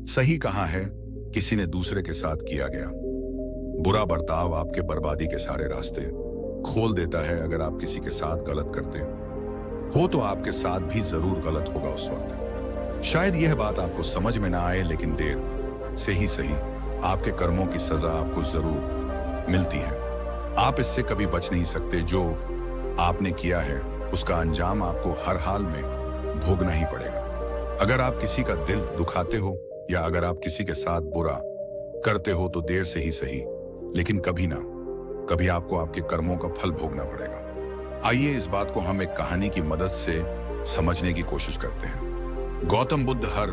सही कहा है, किसी ने दूसरे के साथ किया गया। बुरा बर्ताव आपके बर्बादी के सारे रास्ते खोल देता है। अगर आप किसी के साथ गलत करते हो तो आपके साथ भी जरूर गलत होगा उस वक्त। शायद यह बात आपको समझ में ना आए, लेकिन देर से ही सही आपके कर्मों की सजा आपको जरूर मिलती है। आप इससे कभी बच नहीं सकते। जो आपने किया है उसका अंजाम आपको हर हाल में भोगना ही पड़ेगा। अगर आप किसी का दिल दुखाते हो या अगर आप किसी के साथ बुरा करते हो तो देर से ही सही, लेकिन कभी ना कभी आपको आपके कर्मों का फल भोगना पड़ेगा। आइए इस बात को हम एक कहानी की मदद से समझने की कोशिश करते हैं। गौतम बुद्ध हर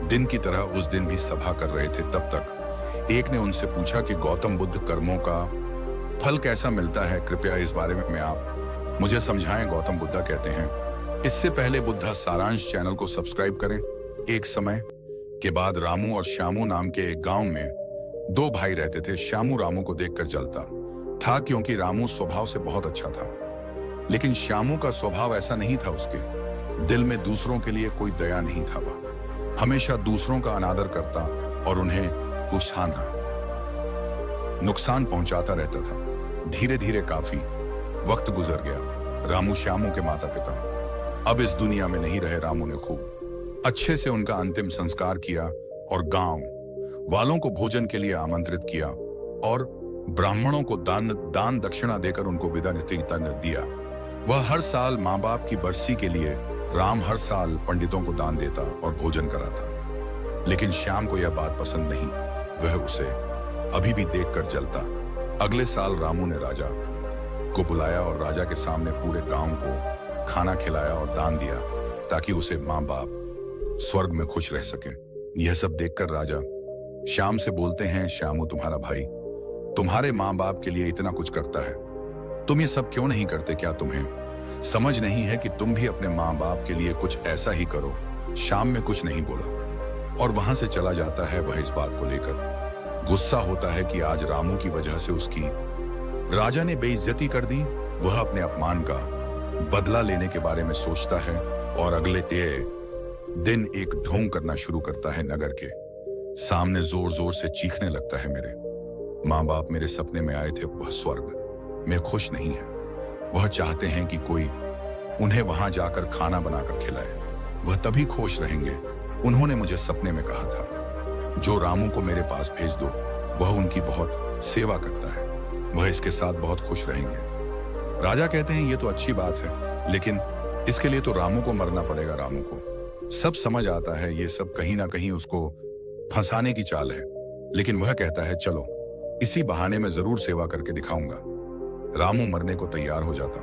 दिन की तरह उस दिन भी सभा कर रहे थे। तब तक एक ने उनसे पूछा कि गौतम बुद्ध, कर्मों का फल कैसा मिलता है? कृपया इस बारे में आप मुझे समझाएं। गौतम बुद्ध कहते हैं, इससे पहले बुद्धा सारांश चैनल को सब्सक्राइब करें। एक समय के बाद रामू और श्यामू नाम के एक गांव में दो भाई रहते थे। श्यामू रामू को देखकर जलता था क्योंकि रामू स्वभाव से बहुत अच्छा था, लेकिन श्यामू का स्वभाव ऐसा नहीं था। उसके दिल में दूसरों के लिए कोई दया नहीं था। वह हमेशा दूसरों का अनादर करता और उन्हें उकसाना, नुकसान पहुंचाता रहता था। धीरे धीरे काफी वक्त गुजर गया। रामू श्यामू के माता पिता अब इस दुनिया में नहीं रहे। रामू ने खूब अच्छे से उनका अंतिम संस्कार किया और गांव वालों को भोजन के लिए आमंत्रित किया और ब्राह्मणों को दान दक्षिणा देकर उनको विदा दिया। वह हर साल माँ बाप की बरसी के लिए राम हर साल पंडितों को दान देता और भोजन कराता, लेकिन श्याम को यह बात पसंद नहीं। वह उसे अभी भी देखकर जलता। अगले साल रामू ने राजा को बुलाया और राजा के सामने पूरे गांव को खाना खिलाया और दान दिया ताकि उसे माँ बाप स्वर्ग में खुश रह सके। यह सब देखकर राजा श्याम से बोलते हैं, श्यामू तुम्हारा भाई तुम्हारे माँ बाप के लिए इतना कुछ करता है, तुम ये सब क्यों नहीं करते? क्या तुम्हें समझ नहीं है कि तुम भी अपने माँ बाप के लिए कुछ ऐसा ही करो? श्याम में कुछ नहीं बोला और वहां से चला जाता है। वह इस बात को लेकर गुस्सा होता है कि आज रामू की वजह से उसकी राजा ने बेइज्जती कर दी। वह अपने अपमान का बदला लेने के बारे में सोचता है और अगले दिन एक ढोंग करना शुरू करता है। नगर के सामने जोर जोर से चीखने लगता है, मेरे माँ बाप मेरे सपने में आए थे, वह स्वर्ग में खुश नहीं है। वह चाहते हैं कि कोई उन्हें वहां जाकर खाना बनाकर खिलाए, वह तभी खुश रहेंगे। उन्होंने मुझे सपने में कहा था जो रामू को मेरे पास भेज दो, वह उनकी बहुत सेवा करता है, वह इसके साथ बहुत खुश रहेंगे। राजा कहते हैं ये तो अच्छी बात है, लेकिन इसके लिए तो रामू को मरना पड़ेगा। रामू को सब समझ आता है, ये सब कहीं ना कहीं उसको फंसाने की चाल है, लेकिन वह कहता है चलो इसी बहाने में जरूर सेवा करके दिखाऊंगा। रामू मरने को तैयार हो जाता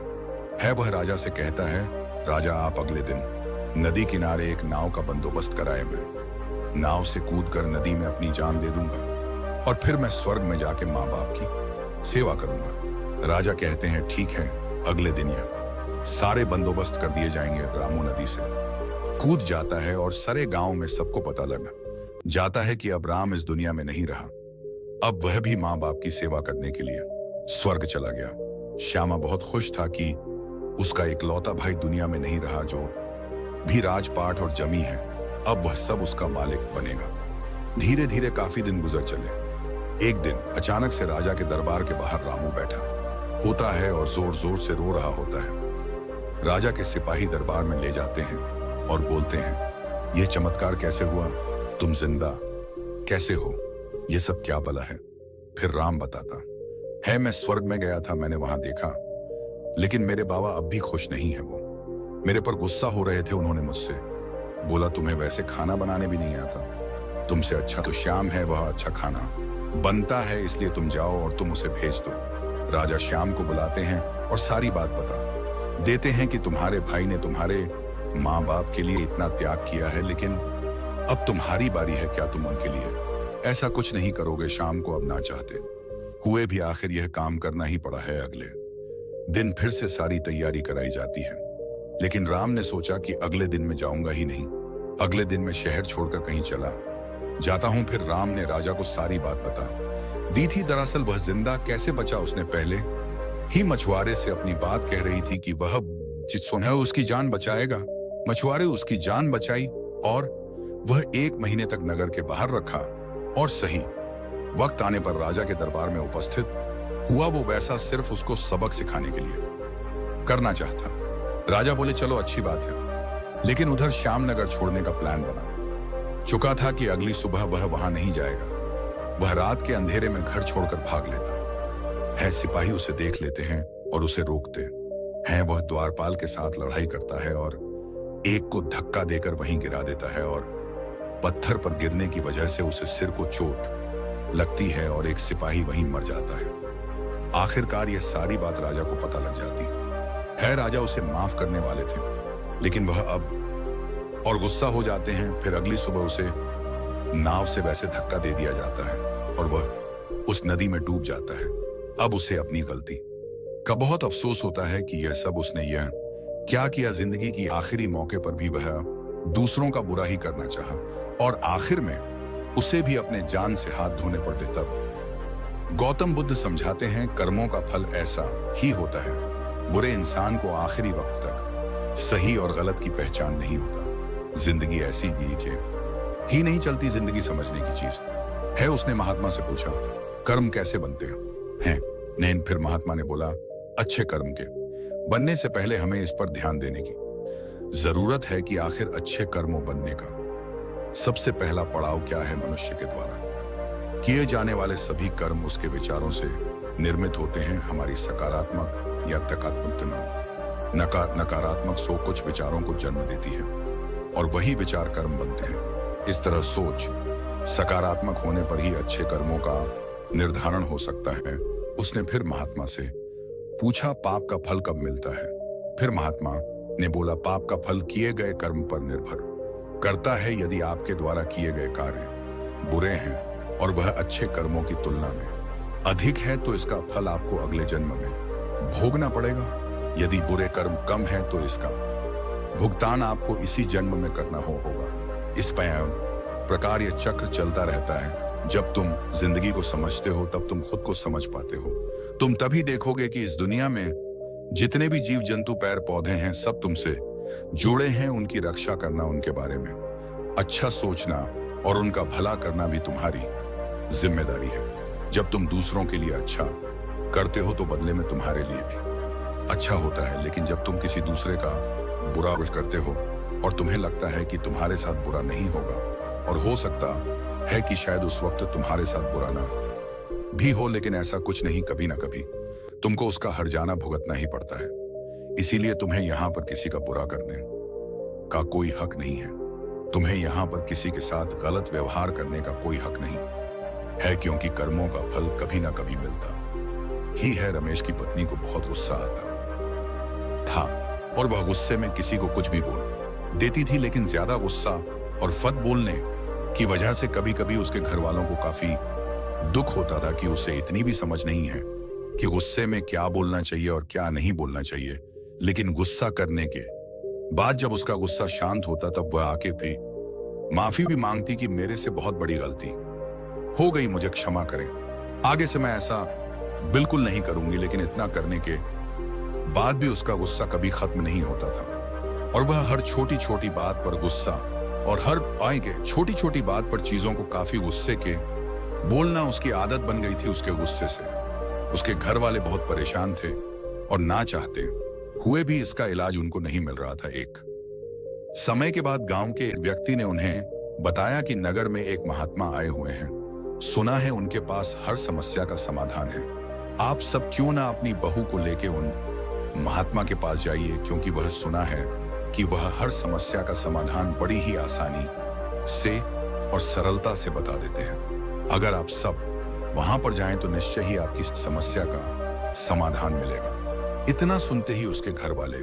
है। वह राजा से कहता है, राजा आप अगले दिन नदी किनारे एक नाव का बंदोबस्त कराए। मैं नाव से कूदकर नदी में अपनी जान दे दूंगा और फिर मैं स्वर्ग में जाके माँ बाप की सेवा करूंगा। राजा कहते हैं ठीक है। अगले दिन यह सारे बंदोबस्त कर दिए जाएंगे। रामू नदी से कूद जाता है और सारे गांव में सबको पता लगा जाता है कि अब राम इस दुनिया में नहीं रहा। अब वह भी माँ बाप की सेवा करने के लिए स्वर्ग चला गया। श्यामा बहुत खुश था कि उसका इकलौता भाई दुनिया में नहीं रहा जो भी राजपाट और जमी है, अब वह सब उसका मालिक बनेगा। धीरे धीरे काफी दिन गुजर चले। एक दिन अचानक से राजा के दरबार के बाहर रामू बैठा होता है और जोर जोर से रो रहा होता है। राजा के सिपाही दरबार में ले जाते हैं और बोलते हैं, यह चमत्कार कैसे हुआ? तुम जिंदा कैसे हो? यह सब क्या भला है? फिर राम बताता है, मैं स्वर्ग में गया था, मैंने वहां देखा, लेकिन मेरे बाबा अब भी खुश नहीं है। वो मेरे पर गुस्सा हो रहे थे। उन्होंने मुझसे बोला, तुम्हें वैसे खाना बनाने भी नहीं आता, तुमसे अच्छा तो श्याम है, वह अच्छा खाना बनता है, इसलिए तुम जाओ और तुम उसे भेज दो। राजा श्याम को बुलाते हैं और सारी बात बता देते हैं कि तुम्हारे भाई ने तुम्हारे माँ बाप के लिए इतना त्याग किया है, लेकिन अब तुम्हारी बारी है, क्या तुम उनके लिए ऐसा कुछ नहीं करोगे? शाम को अब ना चाहते हुए भी आखिर यह काम करना ही पड़ा है। अगले दिन फिर से सारी तैयारी कराई जाती है, लेकिन राम ने सोचा कि अगले दिन में जाऊंगा ही नहीं, अगले दिन मैं शहर छोड़कर कहीं चला जाता हूं। फिर राम ने राजा को सारी बात बता दी थी। दरअसल वह जिंदा कैसे बचा, उसने पहले ही मछुआरे से अपनी बात कह रही थी कि वह जिसने उसकी जान बचाएगा। मछुआरे उसकी जान बचाई और वह 1 महीने तक नगर के बाहर रखा और सही वक्त आने पर राजा के दरबार में उपस्थित हुआ। वो वैसा सिर्फ उसको सबक सिखाने के लिए करना चाहता। राजा बोले चलो अच्छी बात है, लेकिन उधर श्यामनगर छोड़ने का प्लान बना चुका था कि अगली सुबह वह वहां नहीं जाएगा। वह रात के अंधेरे में घर छोड़कर भाग लेता है। सिपाही उसे देख लेते हैं और उसे रोकते हैं। वह द्वारपाल के साथ लड़ाई करता है और एक को धक्का देकर वहीं गिरा देता है और पत्थर पर गिरने की वजह से उसे सिर को चोट लगती है और एक सिपाही वहीं मर जाता है। आखिरकार यह सारी बात राजा को पता लग जाती है। राजा उसे माफ करने वाले थे, लेकिन वह अब और गुस्सा हो जाते हैं। फिर अगली सुबह उसे नाव से वैसे धक्का दे दिया जाता है और वह उस नदी में डूब जाता है। अब उसे अपनी गलती का बहुत अफसोस होता है कि यह सब उसने यह क्या किया। जिंदगी की आखिरी मौके पर भी वह दूसरों का बुरा ही करना चाहा और आखिर में उसे भी अपने जान से हाथ धोने पड़ते। तब गौतम बुद्ध समझाते हैं कर्मों का फल ऐसा ही होता है। बुरे इंसान को आखिरी वक्त तक सही और गलत की पहचान नहीं होता। जिंदगी ऐसी ही नहीं चलती, जिंदगी समझने की चीज है। उसने महात्मा से पूछा कर्म कैसे बनते हैं? फिर महात्मा ने बोला अच्छे कर्म के बनने से पहले हमें इस पर ध्यान देने की जरूरत है कि आखिर अच्छे कर्मों बनने का सबसे पहला पड़ाव क्या है। मनुष्य के द्वारा किए जाने वाले सभी कर्म उसके विचारों से निर्मित होते हैं। हमारी सकारात्मक या नकारात्मक सोच कुछ विचारों को जन्म देती है और वही विचार कर्म बनते हैं। इस तरह सोच सकारात्मक होने पर ही अच्छे कर्मों का निर्धारण हो सकता है। उसने फिर महात्मा से पूछा पाप का फल कब मिलता है? फिर महात्मा ने बोला पाप का फल किए गए कर्म पर निर्भर करता है। यदि आपके द्वारा किए गए कार्य बुरे हैं और वह अच्छे कर्मों की तुलना में अधिक है तो इसका फल आपको अगले जन्म में भोगना पड़ेगा। यदि बुरे कर्म कम है तो इसका भुगतान आपको इसी जन्म में करना होगा। इस प्रकार यह चक्र चलता रहता है। जब तुम जिंदगी को समझते हो तब तुम खुद को समझ पाते हो। तुम तभी देखोगे कि इस दुनिया में जितने भी जीव जंतु पैर पौधे हैं सब तुमसे जुड़े हैं। उनकी रक्षा करना, उनके बारे में अच्छा सोचना और उनका भला करना भी तुम्हारी जिम्मेदारी है। जब तुम दूसरों के लिए अच्छा करते हो तो बदले में तुम्हारे लिए भी अच्छा होता है। लेकिन जब तुम किसी दूसरे का बुरा करते हो और तुम्हें लगता है कि तुम्हारे साथ बुरा नहीं होगा, और हो सकता है कि शायद उस वक्त तुम्हारे साथ बुरा ना भी हो, लेकिन ऐसा कुछ नहीं, कभी ना कभी तुमको उसका हर्जाना भुगतना ही पड़ता है। इसीलिए तुम्हें यहां पर किसी का बुरा करने का कोई हक नहीं है। तुम्हें यहां पर किसी के साथ गलत व्यवहार करने का कोई हक नहीं है, क्योंकि कर्मों का फल कभी ना कभी मिलता ही है। रमेश की पत्नी को बहुत गुस्सा आता था और वह गुस्से में किसी को कुछ भी बोल देती थी, लेकिन ज्यादा गुस्सा और फट बोलने की वजह से कभी कभी उसके घर वालों को काफी दुख होता था कि उसे इतनी भी समझ नहीं है कि गुस्से में क्या बोलना चाहिए और क्या नहीं बोलना चाहिए। लेकिन गुस्सा करने के बाद जब उसका गुस्सा शांत होता तब वह आके भी माफी भी मांगती कि मेरे से बहुत बड़ी गलती हो गई, मुझे क्षमा करें, आगे से मैं ऐसा बिल्कुल नहीं करूंगी। लेकिन इतना करने के बाद भी उसका गुस्सा कभी खत्म नहीं होता था और वह हर छोटी छोटी बात पर गुस्सा और हर छोटी छोटी बात पर चीजों को काफी गुस्से के बोलना उसकी आदत बन गई थी। उसके गुस्से से उसके घर वाले बहुत परेशान थे और ना चाहते हुए भी इसका इलाज उनको नहीं मिल रहा था। एक समय के बाद गांव के एक व्यक्ति ने उन्हें बताया कि नगर में एक महात्मा आए हुए हैं। सुना है उनके पास हर समस्या का समाधान है। आप सब क्यों ना अपनी बहू को लेके उन महात्मा के पास जाइए, क्योंकि वह सुना है कि वह हर समस्या का समाधान बड़ी ही आसानी से और सरलता से बता देते हैं। अगर आप सब वहां पर जाएं तो निश्चय ही आपकी समस्या का समाधान मिलेगा। इतना सुनते ही उसके घर वाले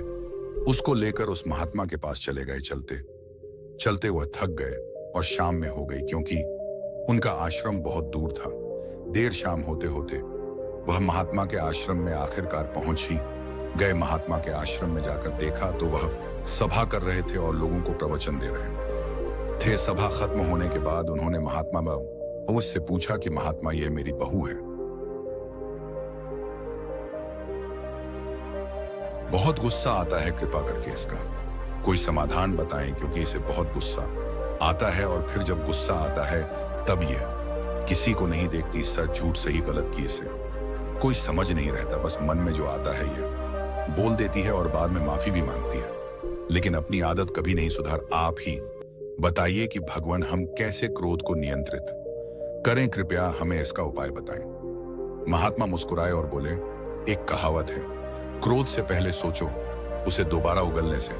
उसको लेकर उस महात्मा के पास चले गए। चलते चलते वह थक गए और शाम में हो गई, क्योंकि उनका आश्रम बहुत दूर था। देर शाम होते होते वह महात्मा के आश्रम में आखिरकार पहुंच ही गए। महात्मा के आश्रम में जाकर देखा तो वह सभा कर रहे थे और लोगों को प्रवचन दे रहे थे। सभा खत्म होने के बाद उन्होंने महात्मा उससे पूछा कि महात्मा, ये मेरी बहू है, बहुत गुस्सा आता है, कृपा करके इसका कोई समाधान बताएं, क्योंकि इसे बहुत गुस्सा आता है और फिर जब गुस्सा आता है तब यह किसी को नहीं देखती सच झूठ सही गलत की इसे कोई समझ नहीं रहता, बस मन में जो आता है ये बोल देती है और बाद में माफी भी मांगती है, लेकिन अपनी आदत कभी नहीं सुधार। आप ही बताइए कि भगवान हम कैसे क्रोध को नियंत्रित करें, कृपया हमें इसका उपाय बताएं। महात्मा मुस्कुराए और बोले, एक कहावत है, क्रोध से पहले सोचो, उसे दोबारा उगलने से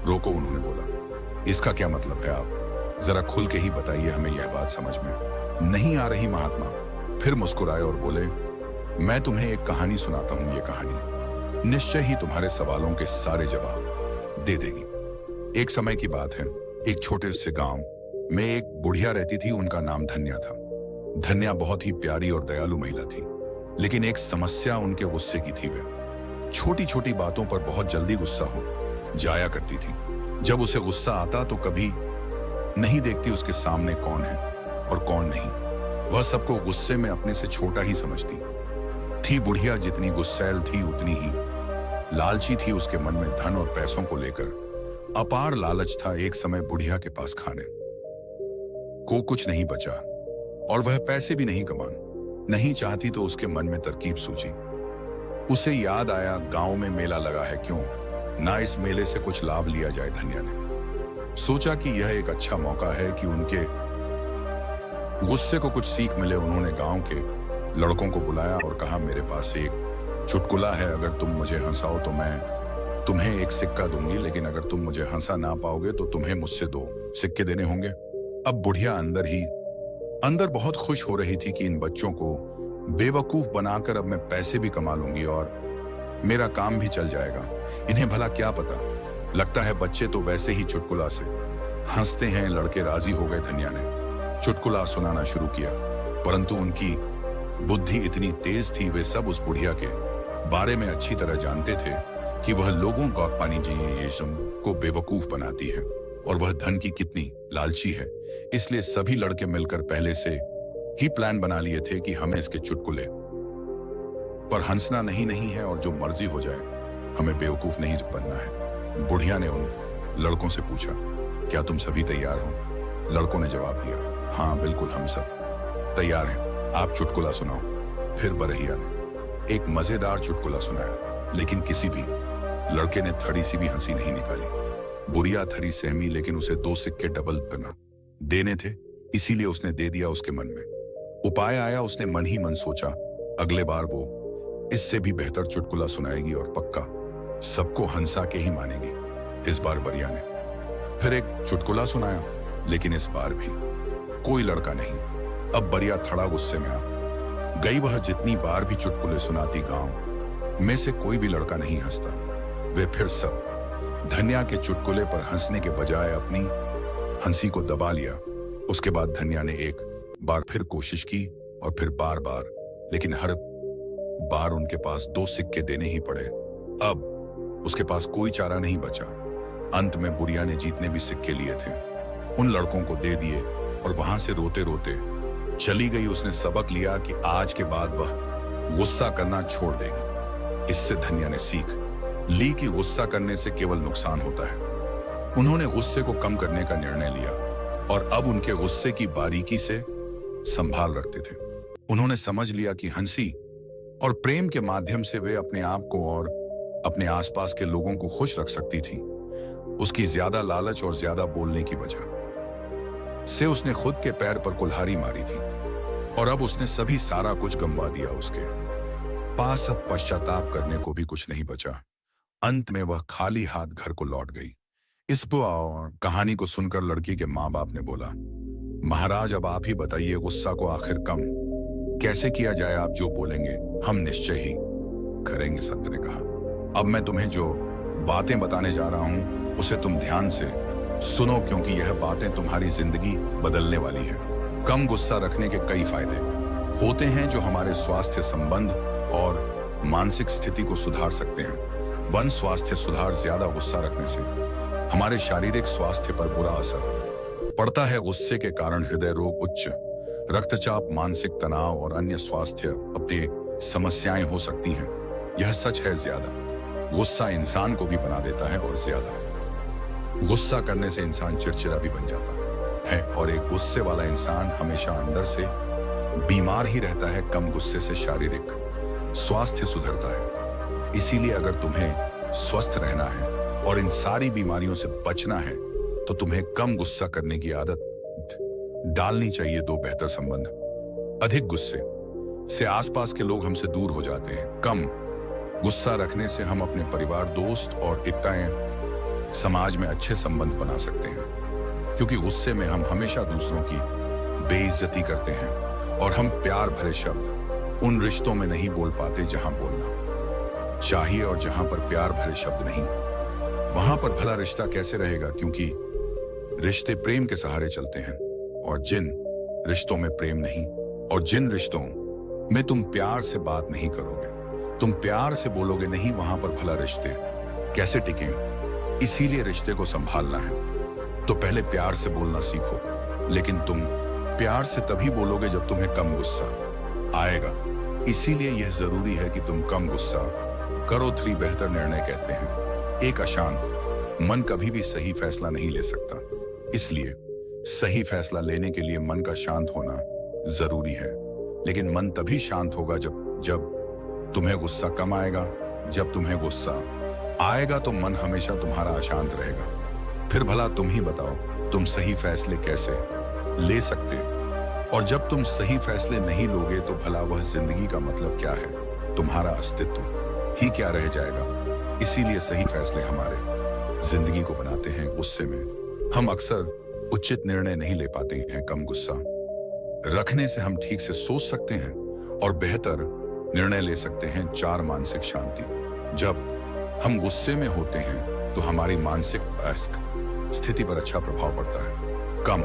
रोको। उन्होंने बोला, इसका क्या मतलब है? आप जरा खुल के ही बताइए, हमें यह बात समझ में नहीं आ रही। महात्मा फिर मुस्कुराए और बोले, मैं तुम्हें एक कहानी सुनाता हूं। ये कहानी निश्चय ही तुम्हारे सवालों के सारे जवाब दे देगी। एक समय की बात है, एक छोटे से गांव में एक बुढ़िया रहती थी। उनका नाम धन्या था। धन्या बहुत ही प्यारी और दयालु महिला थी, लेकिन एक समस्या उनके गुस्से की थी। वे छोटी छोटी बातों पर बहुत जल्दी गुस्सा हो जाया करती थी। जब उसे गुस्सा आता तो कभी नहीं देखती उसके सामने कौन है और कौन नहीं। वह सबको गुस्से में अपने से छोटा ही समझती थी। बुढ़िया जितनी गुस्सैल थी उतनी ही लालची थी। उसके मन में धन और पैसों को लेकर अपार लालच था। एक समय बुढ़िया के पास खाने को कुछ नहीं बचा और वह पैसे भी नहीं कमा नहीं चाहती, तो उसके मन में तरकीब सूझी। उसे याद आया, गांव में मेला लगा है, क्यों ना इस मेले से कुछ लाभ लिया जाए। धन्या ने सोचा कि यह एक अच्छा मौका है कि उनके गुस्से को कुछ सीख मिले। उन्होंने गांव के लड़कों को बुलाया और कहा, मेरे पास एक चुटकुला है, अगर तुम मुझे हंसाओ तो मैं तुम्हें एक सिक्का दूंगी, लेकिन अगर तुम मुझे हंसा ना पाओगे तो तुम्हें मुझसे 2 सिक्के देने होंगे। अब बुढ़िया अंदर बहुत खुश हो रही थी कि इन बच्चों को बेवकूफ बनाकर अब मैं पैसे भी कमा लूंगी और मेरा काम भी चल जाएगा। इन्हें भला क्या पता, लगता है बच्चे तो वैसे ही चुटकुला से हंसते हैं। लड़के राजी हो गए। धन्या ने चुटकुला सुनाना शुरू किया, परंतु उनकी बुद्धि इतनी तेज थी, वे सब उस बुढ़िया के बारे में अच्छी तरह जानते थे कि वह लोगों का पानी को बेवकूफ बनाती है और वह धन की कितनी लालची है। इसलिए सभी लड़के मिलकर पहले से ही प्लान बना लिए थे कि हमें इसके चुटकुले पर हंसना नहीं है और जो मर्जी हो जाए, हमें बेवकूफ नहीं बनना है। बुढ़िया ने उन लड़कों से पूछा, क्या तुम सभी तैयार हो? लड़कों ने जवाब दिया, हाँ बिल्कुल, हम सब तैयार हैं, आप चुटकुला सुनाओ। फिर बरहिया ने एक मजेदार चुटकुला सुनाया, लेकिन किसी भी लड़के ने थोड़ी सी भी हंसी नहीं निकाली। बुढ़िया थोड़ी सहमी, लेकिन उसे 2 सिक्के डबल करना देने थे, इसीलिए उसने दे दिया। उसके मन में उपाय आया। उसने मन ही मन सोचा, अगले बार वो इससे भी बेहतर चुटकुला सुनाएगी और पक्का सबको हंसा के ही मानेगी। इस बार बरिया ने फिर एक चुटकुला सुनाया, लेकिन इस बार भी कोई लड़का नहीं। अब बरिया थोड़ा गुस्से में आ गई। वह जितनी बार भी चुटकुले सुनाती, गांव में से कोई भी लड़का नहीं हंसता। वे फिर सब धन्या के चुटकुले पर हंसने के बजाय अपनी हंसी को दबा लिया। उसके बाद धन्या ने एक बार फिर कोशिश की और फिर बार, लेकिन हर बार उनके पास 2 सिक्के देने ही पड़े। अब उसके पास कोई चारा नहीं बचा। अंत में बुढ़िया ने जितने भी सिक्के लिए थे उन लड़कों को दे दिए और वहां से रोते रोते चली गई। उसने सबक लिया कि आज के बाद वह गुस्सा करना छोड़ देगी। इससे धन्या ने सीख ली कि गुस्सा करने से केवल नुकसान होता है। उन्होंने गुस्से को कम करने का निर्णय लिया और अब उनके गुस्से की बारीकी से संभाल रखते थे। उन्होंने समझ लिया कि हंसी और प्रेम के माध्यम से वे अपने आप को और अपने आसपास के लोगों को खुश रख सकती थी। उसकी ज्यादा लालच और ज्यादा बोलने की वजह से उसने खुद के पैर पर कुल्हाड़ी मारी थी और अब उसने सभी सारा कुछ गंवा दिया। उसके पास अब पश्चाताप करने को भी कुछ नहीं बचा। अंत में वह खाली हाथ घर को लौट गई। इस कहानी को सुनकर लड़की के माँ बाप ने बोला, महाराज अब आप ही बताइए, गुस्सा को आखिर कम कैसे किया जाए? आप जो बोलेंगे हम निश्चय ही करेंगे। संत ने कहा, अब मैं तुम्हें जो बातें बताने जा रहा हूं उसे तुम ध्यान से सुनो, क्योंकि यह बातें तुम्हारी जिंदगी बदलने वाली है। कम गुस्सा रखने के कई फायदे होते हैं जो हमारे स्वास्थ्य, संबंध और मानसिक स्थिति को सुधार सकते हैं। स्वास्थ्य सुधार, ज्यादा गुस्सा रखने से हमारे शारीरिक स्वास्थ्य पर बुरा असर पड़ता है। गुस्से के कारण हृदय रोग, उच्च रक्तचाप, मानसिक तनाव और अन्य स्वास्थ्य अपनी समस्याएं हो सकती हैं। यह सच है, ज्यादा गुस्सा इंसान को भी बना देता है और ज्यादा गुस्सा करने से इंसान चिड़चिड़ा भी बन जाता है। है और एक गुस्से वाला इंसान हमेशा अंदर से बीमार ही रहता है। कम गुस्से से शारीरिक स्वास्थ्य सुधरता है। इसीलिए अगर तुम्हें स्वस्थ रहना है और इन सारी बीमारियों से बचना है तो तुम्हें कम गुस्सा करने की आदत डालनी चाहिए। दो बेहतर संबंध। अधिक गुस्से से आसपास के लोग हमसे दूर हो जाते हैं। कम गुस्सा रखने से हम अपने परिवार, दोस्त और इक्ताएं समाज में अच्छे संबंध बना सकते हैं, क्योंकि गुस्से में हम हमेशा दूसरों की बेइज्जती करते हैं और हम प्यार भरे शब्द उन रिश्तों में नहीं बोल पाते जहां बोलना चाहिए, और जहां पर प्यार भरे शब्द नहीं, वहां पर भला रिश्ता कैसे रहेगा? क्योंकि रिश्ते प्रेम के सहारे चलते हैं, और जिन रिश्तों में प्रेम नहीं और जिन रिश्तों में तुम प्यार से बात नहीं करोगे, तुम प्यार से बोलोगे नहीं, वहां पर भला रिश्ते कैसे टिकें? इसीलिए रिश्ते को संभालना है तो पहले प्यार से बोलना सीखो। लेकिन तुम प्यार से तभी बोलोगे जब तुम्हें कम गुस्सा आएगा। इसीलिए यह जरूरी है कि तुम कम गुस्सा करो। 3 बेहतर निर्णय कहते हैं। एक अशांत मन कभी भी सही फैसला नहीं ले सकता, इसलिए सही फैसला लेने के लिए मन का शांत होना जरूरी है। लेकिन मन तभी शांत होगा जब तुम्हें गुस्सा कम आएगा। जब तुम्हें गुस्सा आएगा तो मन हमेशा तुम्हारा अशांत रहेगा। फिर भला तुम ही बताओ, तुम सही फैसले कैसे ले सकते? और जब तुम सही फैसले नहीं लोगे तो भला वह जिंदगी का मतलब क्या है? तुम्हारा अस्तित्व ही क्या रह जाएगा? इसीलिए सही फैसले हमारे जिंदगी को बनाते हैं। गुस्से में हम अक्सर उचित निर्णय नहीं ले पाते हैं। कम गुस्सा रखने से हम ठीक से सोच सकते हैं और बेहतर निर्णय ले सकते हैं। 4 मानसिक शांति। जब हम गुस्से में होते हैं तो हमारी मानसिक स्थिति पर अच्छा प्रभाव पड़ता है। कम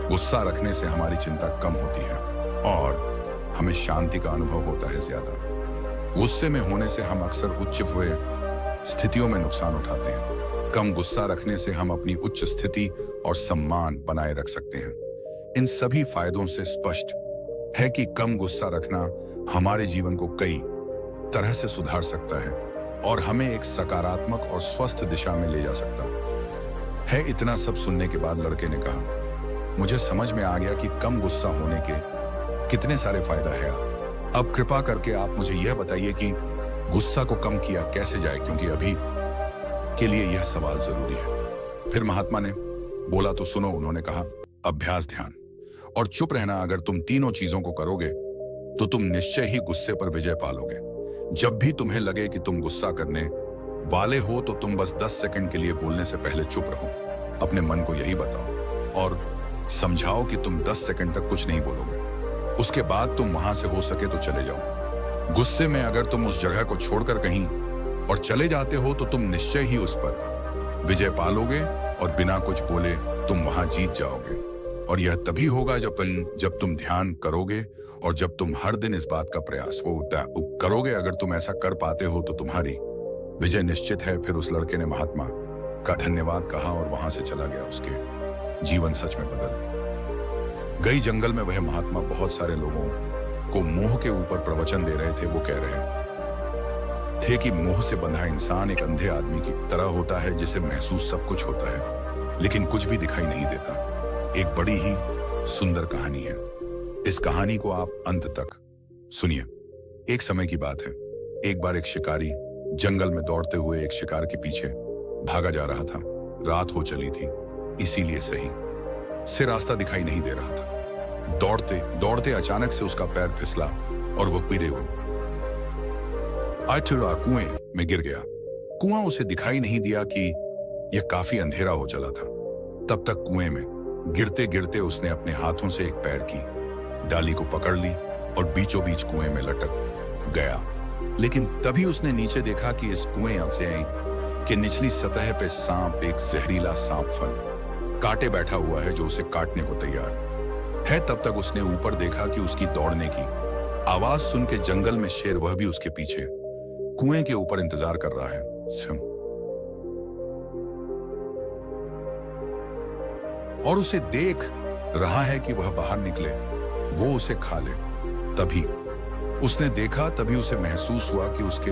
गुस्सा रखने से हमारी चिंता कम होती है और हमें शांति का अनुभव होता है ज्यादा। गुस्से में होने से हम अक्सर उच्च हुए स्थितियों में नुकसान उठाते हैं। कम गुस्सा रखने से हम अपनी उच्च स्थिति और सम्मान बनाए रख सकते हैं। इन सभी फायदों से स्पष्ट है कि कम गुस्सा रखना हमारे जीवन को कई तरह से सुधार सकता है और हमें एक सकारात्मक और स्वस्थ दिशा में ले जा सकता है। इतना सब सुनने के बाद लड़के ने कहा, मुझे समझ में आ गया कि कम गुस्सा होने के कितने सारे फायदा है। अब कृपा करके आप मुझे यह बताइए कि गुस्सा को कम किया कैसे जाए, क्योंकि अभी के लिए यह सवाल जरूरी है। फिर महात्मा ने बोला, तो सुनो। उन्होंने कहा, अभ्यास, ध्यान और चुप रहना। अगर तुम तीनों चीजों को करोगे तो तुम निश्चय ही गुस्से पर विजय पालोगे। जब भी तुम्हें लगे कि तुम गुस्सा करने वाले हो तो तुम बस 10 सेकंड के लिए बोलने से पहले चुप रहो। अपने मन को यही बताओ और समझाओ कि तुम 10 सेकंड तक कुछ नहीं बोलोगे। उसके बाद तुम वहां से हो सके तो चले जाओ। गुस्से में अगर तुम उस जगह को छोड़कर कहीं और चले जाते हो तो तुम निश्चय ही उस पर विजय पालोगे और बिना कुछ बोले तुम वहां जीत जाओगे। और यह तभी होगा जब तुम ध्यान करोगे और जब तुम हर दिन इस बात का प्रयास करोगे। अगर तुम ऐसा कर पाते हो तो तुम्हारी विजय निश्चित है। फिर उस लड़के ने महात्मा का धन्यवाद कहा और वहां से चला गया। उसके जीवन सच में बदल गई। जंगल में वह महात्मा बहुत सारे लोगों को मोह के ऊपर प्रवचन दे रहे थे। वो कह रहे थे कि मोह से बंधा इंसान एक अंधे आदमी की तरह होता है, जिसे महसूस सब कुछ होता है लेकिन कुछ भी दिखाई नहीं देता। एक बड़ी ही सुंदर कहानी है। इस कहानी को आप अंत तक सुनिए। एक समय की बात है। एक बार एक शिकारी जंगल में दौड़ते हुए एक शिकार के पीछे भागा जा रहा था। रात हो चली थी, इसीलिए सही से रास्ता दिखाई नहीं दे रहा था। दौड़ते दौड़ते अचानक से उसका पैर फिसला और वो पीड़े हुए कुएं में गिर गया। कुआं उसे दिखाई नहीं दिया कि यह काफी अंधेरा हो चला था। तब तक कुएं में गिरते गिरते उसने अपने हाथों से एक पैर की डाली को पकड़ ली और बीचों बीच कुएं में लटक गया। लेकिन तभी उसने नीचे देखा कि इस कुएं से कि निचली सतह पे सांप, एक जहरीला सांप फन काटे बैठा हुआ है जो उसे काटने को तैयार है। तब तक उसने ऊपर देखा कि उसकी दौड़ने की आवाज सुन के जंगल में शेर, वह भी उसके पीछे कुएं के ऊपर इंतजार कर रहा है और उसे देख रहा है कि वह बाहर निकले, वो उसे खा ले। तभी उसने देखा, तभी उसे महसूस हुआ कि उसके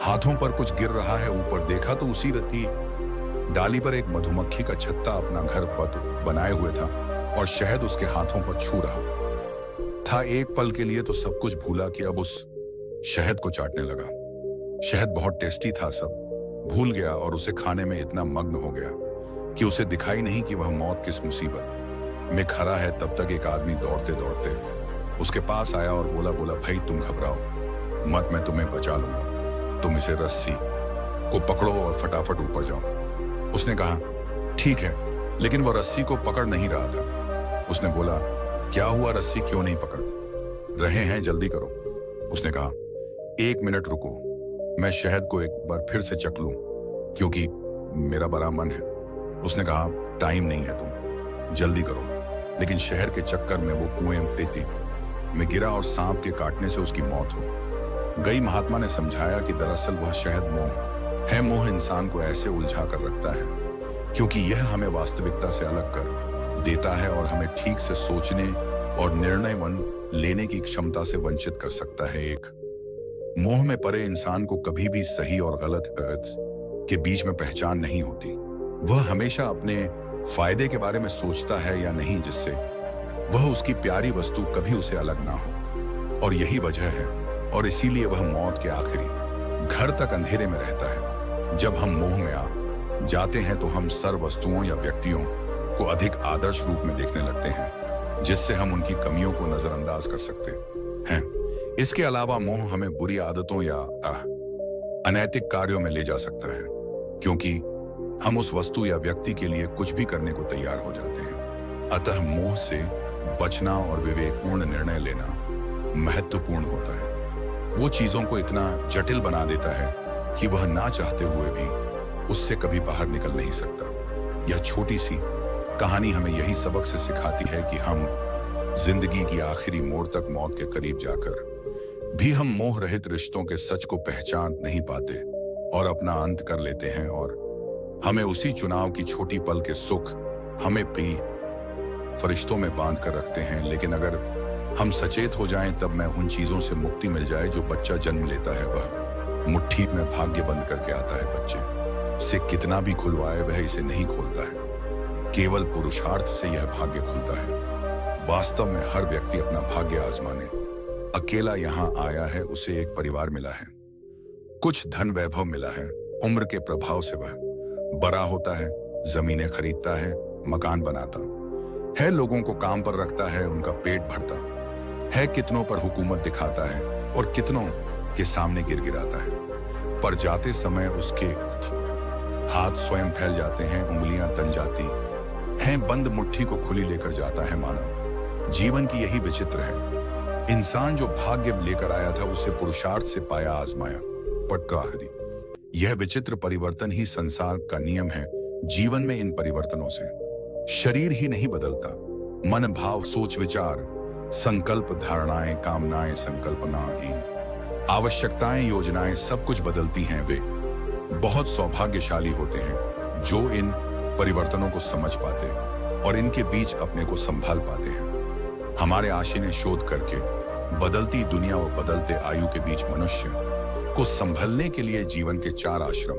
हाथों पर कुछ गिर रहा है। ऊपर देखा तो उसी रत्ती डाली पर एक मधुमक्खी का छत्ता अपना घर बनाए हुए था और शहद उसके हाथों पर छू रहा था। एक पल के लिए तो सब कुछ भूला कि अब उस शहद को चाटने लगा। शहद बहुत टेस्टी था, सब भूल गया और उसे खाने में इतना मग्न हो गया कि उसे दिखाई नहीं कि वह मौत किस मुसीबत में खड़ा है। तब तक एक आदमी दौड़ते दौड़ते उसके पास आया और बोला भाई तुम घबराओ मत, मैं तुम्हें बचा लूंगा, तुम इसे रस्सी को पकड़ो और फटाफट ऊपर जाओ। उसने कहा ठीक है, लेकिन वह रस्सी को पकड़ नहीं रहा था। उसने बोला क्या हुआ, रस्सी क्यों नहीं पकड़ रहे हैं, जल्दी करो। उसने कहा 1 मिनट रुको, मैं शहद को एक बार फिर से चख लूं क्योंकि मेरा बड़ा मन है। उसने कहा टाइम नहीं है, तुम जल्दी करो। लेकिन शहर के चक्कर में वो कुएं में गिरा और सांप के काटने से उसकी मौत हो गई। महात्मा ने समझाया कि दरअसल वह शहद मोह है। मोह इंसान को ऐसे उलझा कर रखता है क्योंकि यह हमें वास्तविकता से अलग कर देता है और हमें ठीक से सोचने और निर्णय लेने की क्षमता से वंचित कर सकता है। एक मोह में पड़े इंसान को कभी भी सही और गलत के बीच में पहचान नहीं होती। वह हमेशा अपने फायदे के बारे में सोचता है या नहीं, जिससे वह उसकी प्यारी वस्तु कभी उसे अलग ना हो। और यही वजह है और इसीलिए वह मौत के आखिरी घर तक अंधेरे में रहता है। जब हम मोह में आ जाते हैं तो हम सर्व वस्तुओं या व्यक्तियों को अधिक आदर्श रूप में देखने लगते हैं, जिससे हम उनकी कमियों को नजरअंदाज कर सकते हैं। इसके अलावा मोह हमें बुरी आदतों या अनैतिक कार्यों में ले जा सकता है क्योंकि हम उस वस्तु या व्यक्ति के लिए कुछ भी करने को तैयार हो जाते हैं। अतः मोह से बचना और विवेकपूर्ण निर्णय लेना महत्वपूर्ण होता है। वो चीजों को इतना जटिल बना देता है कि वह ना चाहते हुए भी उससे कभी बाहर निकल नहीं सकता। यह छोटी सी कहानी हमें यही सबक से सिखाती है कि हम जिंदगी की आखिरी मोड़ तक मौत के करीब जाकर भी हम मोह रहित रिश्तों के सच को पहचान नहीं पाते और अपना अंत कर लेते हैं, और हमें उसी चुनाव की छोटी पल के सुख हमें भी फरिश्तों में बांध कर रखते हैं। लेकिन अगर हम सचेत हो जाएं तब में उन चीजों से मुक्ति मिल जाए। जो बच्चा जन्म लेता है वह मुट्ठी में भाग्य बंद करके आता है। बच्चे से कितना भी खुलवाए वह इसे नहीं खोलता है, केवल पुरुषार्थ से यह भाग्य खुलता है। वास्तव में हर व्यक्ति अपना भाग्य आजमाने अकेला यहाँ आया है। उसे एक परिवार मिला है, कुछ धन वैभव मिला है, उम्र के प्रभाव से वह बड़ा होता है, जमीनें खरीदता है, मकान बनाता है, लोगों को काम पर रखता है, उनका पेट भरता है, कितनों पर हुकूमत दिखाता है और कितनों के सामने गिड़गिड़ाता है। पर जाते समय उसके हाथ स्वयं फैल जाते हैं, उंगलियां तन जाती हैं, बंद मुट्ठी को खुली लेकर जाता है मानव। जीवन की यही विचित्र है। इंसान जो भाग्य लेकर आया था उसे पुरुषार्थ से पाया, आजमाया, पटकाहरी। यह विचित्र परिवर्तन ही संसार का नियम है। जीवन में इन परिवर्तनों से शरीर ही नहीं बदलता, मन, भाव, सोच, विचार, संकल्प, धारणाएं, कामनाएं, संकल्पनाएं, आवश्यकताएं, योजनाएं सब कुछ बदलती हैं। वे बहुत सौभाग्यशाली होते हैं जो इन परिवर्तनों को समझ पाते और इनके बीच अपने को संभाल पाते हैं। हमारे आशी ने शोध करके बदलती दुनिया और बदलते आयु के बीच मनुष्य को संभलने के लिए जीवन के 4 आश्रम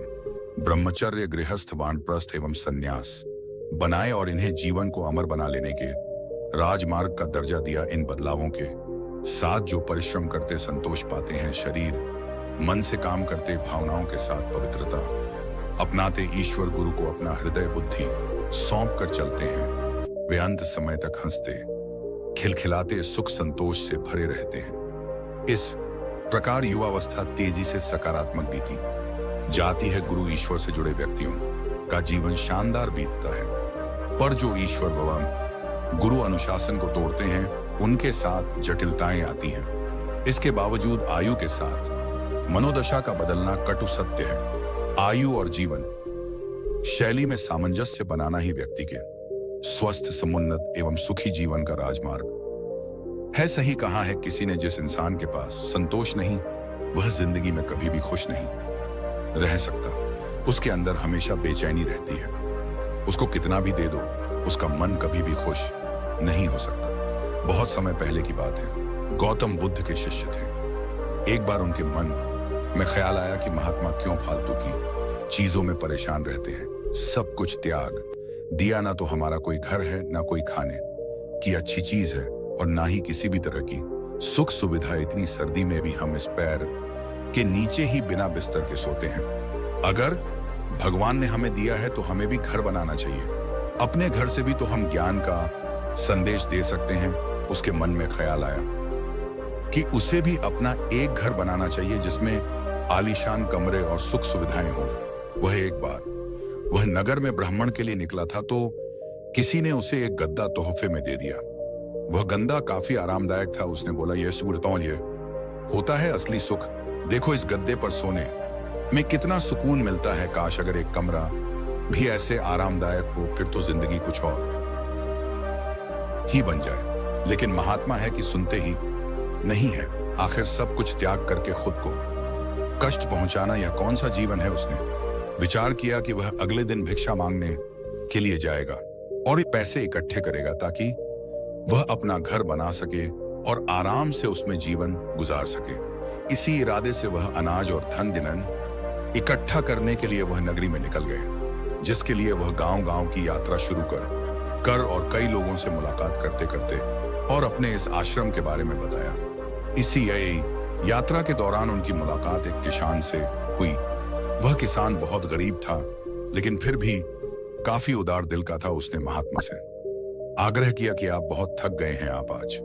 ब्रह्मचर्य, गृहस्थ, वानप्रस्थ एवं संन्यास बनाए और इन्हें जीवन को अमर बना लेने के राजमार्ग का दर्जा दिया। इन बदलावों के साथ जो परिश्रम करते संतोष पाते हैं, शरीर मन से काम करते, भावनाओं के साथ पवित्रता अपनाते, ईश्वर गुरु को अपना हृदय बुद्धि सौंप कर चलते हैं, वे अंत समय तक हंसते खिलखिलाते सुख संतोष से भरे रहते हैं। इस प्रकार युवावस्था तेजी से सकारात्मक बीती जाती है। गुरु ईश्वर से जुड़े व्यक्तियों का जीवन शानदार बीतता है, पर जो ईश्वर एवं गुरु अनुशासन को तोड़ते हैं उनके साथ जटिलताएं आती हैं। इसके बावजूद आयु के साथ मनोदशा का बदलना कटु सत्य है। आयु और जीवन शैली में सामंजस्य बनाना ही व्यक्ति के स्वस्थ, समुन्नत एवं सुखी जीवन का राजमार्ग है। सही कहा है किसी ने, जिस इंसान के पास संतोष नहीं वह जिंदगी में कभी भी खुश नहीं रह सकता। उसके अंदर हमेशा बेचैनी रहती है। उसको कितना भी दे दो उसका मन कभी भी खुश नहीं हो सकता। बहुत समय पहले की बात है, गौतम बुद्ध के शिष्य थे। एक बार उनके मन में ख्याल आया कि महात्मा क्यों फालतू की चीजों में परेशान रहते हैं। सब कुछ त्याग दिया। ना तो हमारा कोई घर है, ना कोई खाने की अच्छी चीज है, और ना ही किसी भी तरह की सुख सुविधा। इतनी सर्दी में भी हम इस पैर के नीचे ही बिना बिस्तर के सोते हैं। अगर भगवान ने हमें दिया है तो हमें भी घर बनाना चाहिए। अपने घर से भी तो हम ज्ञान का संदेश दे सकते हैं। उसके मन में ख्याल आया कि उसे भी अपना एक घर बनाना चाहिए जिसमें आलीशान कमरे और सुख सुविधाएं हो। वह एक बार वह नगर में भ्रमण के लिए निकला था तो किसी ने उसे एक गद्दा तोहफे में दे दिया। वह गद्दा काफी आरामदायक था। उसने बोला, यह सुरतौल ये होता है असली सुख। देखो इस गद्दे पर सोने में कितना सुकून मिलता है। काश अगर एक कमरा भी ऐसे आरामदायक हो, फिर तो जिंदगी कुछ और ही बन जाए। लेकिन महात्मा है कि सुनते ही नहीं है। आखिर सब कुछ त्याग करके खुद को कष्ट पहुंचाना यह कौन सा जीवन है। उसने विचार किया कि वह अगले दिन भिक्षा मांगने के लिए जाएगा और ये पैसे इकट्ठे करेगा ताकि वह अपना घर बना सके और आराम से उसमें जीवन गुजार सके। इसी इरादे से वह अनाज और धन दिनन इकट्ठा करने के लिए वह नगरी में निकल गए, जिसके लिए वह गांव-गांव की यात्रा शुरू कर और कई लोगों से मुलाकात करते करते और अपने इस आश्रम के बारे में बताया। इसी यात्रा के दौरान उनकी मुलाकात एक किसान से हुई। वह किसान बहुत गरीब था, लेकिन फिर भी काफी उदार दिल का था। उसने महात्मा से आग्रह किया कि आप बहुत थक गए हैं, आप आज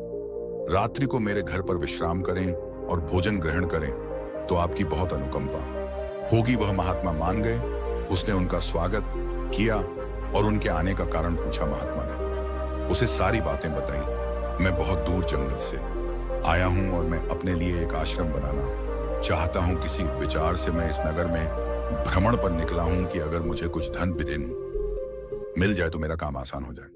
रात्रि को मेरे घर पर विश्राम करें और भोजन ग्रहण करें तो आपकी बहुत अनुकंपा होगी। वह महात्मा मान गए। उसने उनका स्वागत किया और उनके आने का कारण पूछा। महात्मा ने उसे सारी बातें बताई। मैं बहुत दूर जंगल से आया हूं और मैं अपने लिए एक आश्रम बनाना चाहता हूं। किसी विचार से मैं इस नगर में भ्रमण पर निकला हूं कि अगर मुझे कुछ धन विधि मिल जाए तो मेरा काम आसान हो जाए।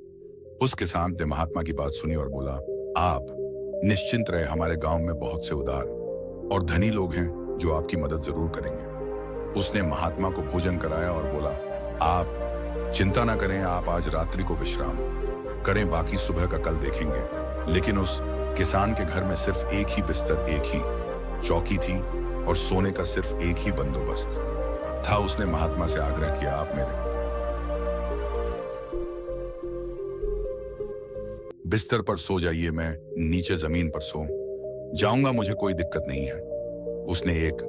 उस किसान ने महात्मा की बात सुनी और बोला, आप निश्चिंत रहे, हमारे गांव में बहुत से उदार और धनी लोग हैं जो आपकी मदद जरूर करेंगे। उसने महात्मा को भोजन कराया और बोला, आप चिंता ना करें, आप आज रात्रि को विश्राम करें, बाकी सुबह का कल देखेंगे। लेकिन उस किसान के घर में सिर्फ एक ही बिस्तर, एक ही चौकी थी और सोने का सिर्फ एक ही बंदोबस्त था। उसने महात्मा से आग्रह किया, आप मेरे बिस्तर पर सो जाइए, मैं नीचे जमीन पर सो जाऊंगा, मुझे कोई दिक्कत नहीं है। उसने एक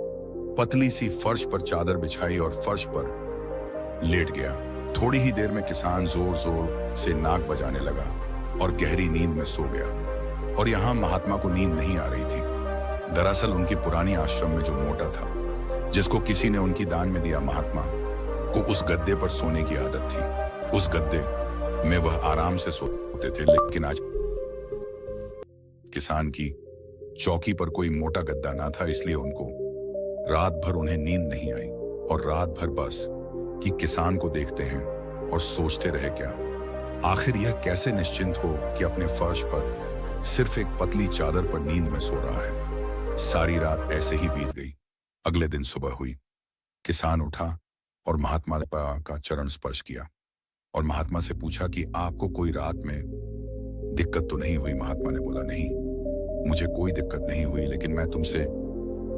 पतली सी फर्श पर चादर बिछाई और फर्श पर लेट गया। थोड़ी ही देर में किसान जोर जोर से नाक बजाने लगा और गहरी नींद में सो गया। और यहां महात्मा को नींद नहीं आ रही थी। दरअसल उनकी पुरानी आश्रम में जो मोटा था, जिसको किसी ने उनकी दान में दिया, महात्मा को उस गद्दे पर सोने की आदत थी। उस गद्दे में वह आराम से सोते थे। लेकिन आज किसान की चौकी पर कोई मोटा गद्दा ना था, इसलिए उनको रात भर उन्हें नींद नहीं आई। और रात भर बस कि किसान को देखते हैं और सोचते रहे, क्या आखिर यह कैसे निश्चिंत हो कि अपने फर्श पर सिर्फ एक पतली चादर पर नींद में सो रहा है। सारी रात ऐसे ही बीत गई। अगले दिन सुबह हुई। किसान उठा और महात्मा का चरण स्पर्श किया और महात्मा से पूछा कि आपको कोई रात में दिक्कत तो नहीं हुई। महात्मा ने बोला, नहीं, मुझे कोई दिक्कत नहीं हुई, लेकिन मैं तुमसे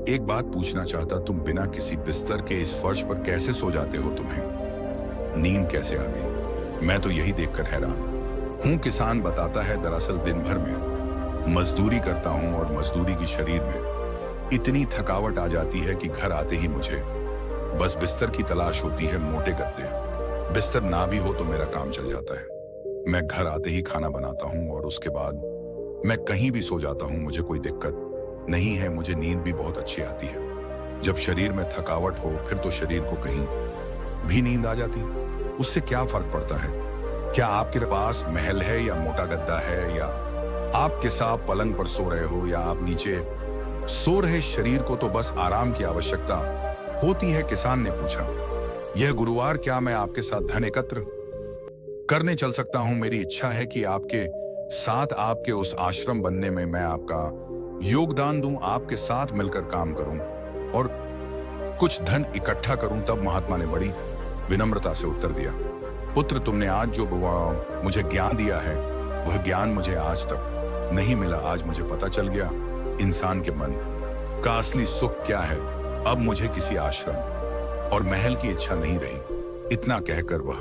एक बात पूछना चाहता, तुम बिना किसी बिस्तर के इस फर्श पर कैसे सो जाते हो? तुम्हें नींद कैसे आ गई? मैं तो यही देखकर हैरान हूं। किसान बताता है, दरअसल दिन भर में मजदूरी करता हूं और मजदूरी की शरीर में इतनी थकावट आ जाती है कि घर आते ही मुझे बस बिस्तर की तलाश होती है। मोटे गद्दे बिस्तर ना भी हो तो मेरा काम चल जाता है। मैं घर आते ही खाना बनाता हूं और उसके बाद मैं कहीं भी सो जाता हूं, मुझे कोई दिक्कत नहीं है। मुझे नींद भी बहुत अच्छी आती है। जब शरीर में थकावट हो फिर तो शरीर को कहीं भी नींद आ जाती है। उससे क्या फर्क पड़ता है? क्या आपके पास महल है या मोटा गद्दा है, या आप किसाब पलंग पर सो रहे हो या आप नीचे सो रहे, शरीर को तो बस आराम की आवश्यकता होती है। किसान ने पूछा, यह गुरुवार क्या मैं आपके साथ धन एकत्र करने चल सकता हूं? मेरी इच्छा है कि आपके साथ आपके उस आश्रम बनने में मैं आपका योगदान दूं, आपके साथ मिलकर काम करूं और कुछ धन इकट्ठा करूं। तब महात्मा ने बड़ी विनम्रता से उत्तर दिया, पुत्र, तुमने आज जो मुझे ज्ञान दिया है वह ज्ञान मुझे आज तक नहीं मिला। आज मुझे पता चल गया इंसान के मन का असली सुख क्या है। अब मुझे किसी आश्रम और महल की इच्छा नहीं रही। इतना कहकर वह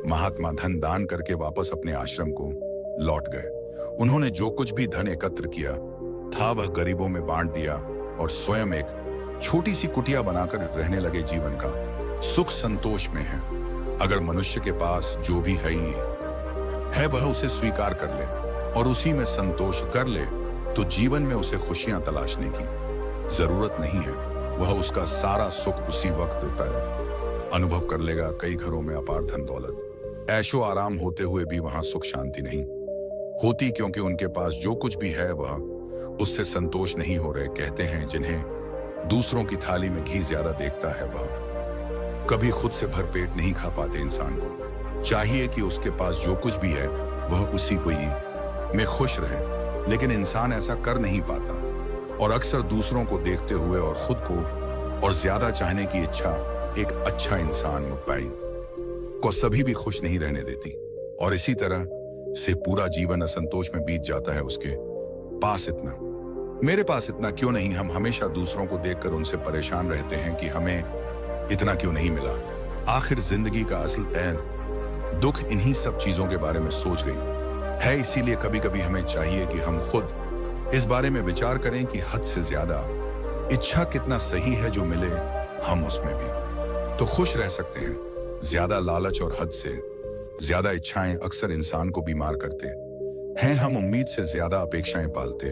महात्मा धन दान करके वापस अपने आश्रम को लौट गए। उन्होंने जो कुछ भी धन एकत्र किया था वह गरीबों में बांट दिया और स्वयं एक छोटी सी कुटिया बनाकर रहने लगे। जीवन का सुख संतोष में है। अगर मनुष्य के पास जो भी है वह उसे स्वीकार कर ले और उसी में संतोष कर ले तो जीवन में उसे खुशियां तलाशने की जरूरत नहीं है। वह उसका सारा सुख उसी वक्त अनुभव कर लेगा। कई घरों में अपार धन दौलत ऐशो आराम होते हुए भी वहां सुख शांति नहीं होती, क्योंकि उनके पास जो कुछ भी है वह उससे संतोष नहीं हो रहे। कहते हैं जिन्हें दूसरों की थाली में घी ज्यादा देखता है वह कभी खुद से भरपेट नहीं खा पाते। इंसान को चाहिए कि उसके पास जो कुछ भी है वह उसी को ही में खुश रहे, लेकिन इंसान ऐसा कर नहीं पाता और अक्सर दूसरों को देखते हुए और खुद को और ज्यादा चाहने की इच्छा एक अच्छा इंसान मुतमईन को सभी भी खुश नहीं रहने देती और इसी तरह से पूरा जीवन असंतोष में बीत जाता है। उसके पास इतना, मेरे पास इतना क्यों नहीं। हम हमेशा दूसरों को देखकर उनसे परेशान रहते हैं कि हमें इतना क्यों नहीं मिला। आखिर जिंदगी का असल दुख इन्हीं सब चीजों के बारे में सोच गई है। इसीलिए कभी कभी हमें चाहिए कि हम खुद इस बारे में विचार करें कि हद से ज्यादा इच्छा कितना सही है। जो मिले हम उसमें भी तो खुश रह सकते हैं। ज्यादा लालच और हद से ज्यादा इच्छाएं अक्सर इंसान को बीमार करते हैं। हम उम्मीद से ज्यादा अपेक्षाएं पालते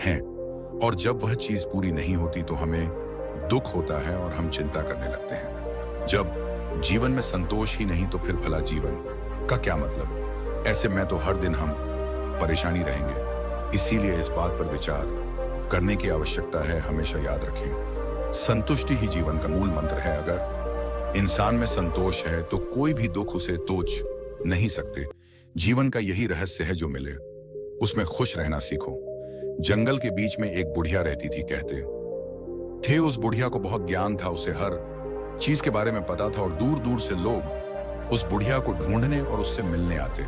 हैं और जब वह चीज पूरी नहीं होती तो हमें दुख होता है और हम चिंता करने लगते हैं। जब जीवन में संतोष ही नहीं तो फिर भला जीवन का क्या मतलब। ऐसे में तो हर दिन हम परेशानी रहेंगे। इसीलिए इस बात पर विचार करने की आवश्यकता है। हमेशा याद रखें, संतुष्टि ही जीवन का मूल मंत्र है। अगर इंसान में संतोष है तो कोई भी दुख उसे तोच नहीं सकते। जीवन का यही रहस्य है, जो मिले उसमें खुश रहना सीखो। जंगल के बीच में एक बुढ़िया रहती थी। कहते थे उस बुढ़िया को बहुत ज्ञान था, उसे हर चीज के बारे में पता था और दूर दूर से लोग उस बुढ़िया को ढूंढने और उससे मिलने आते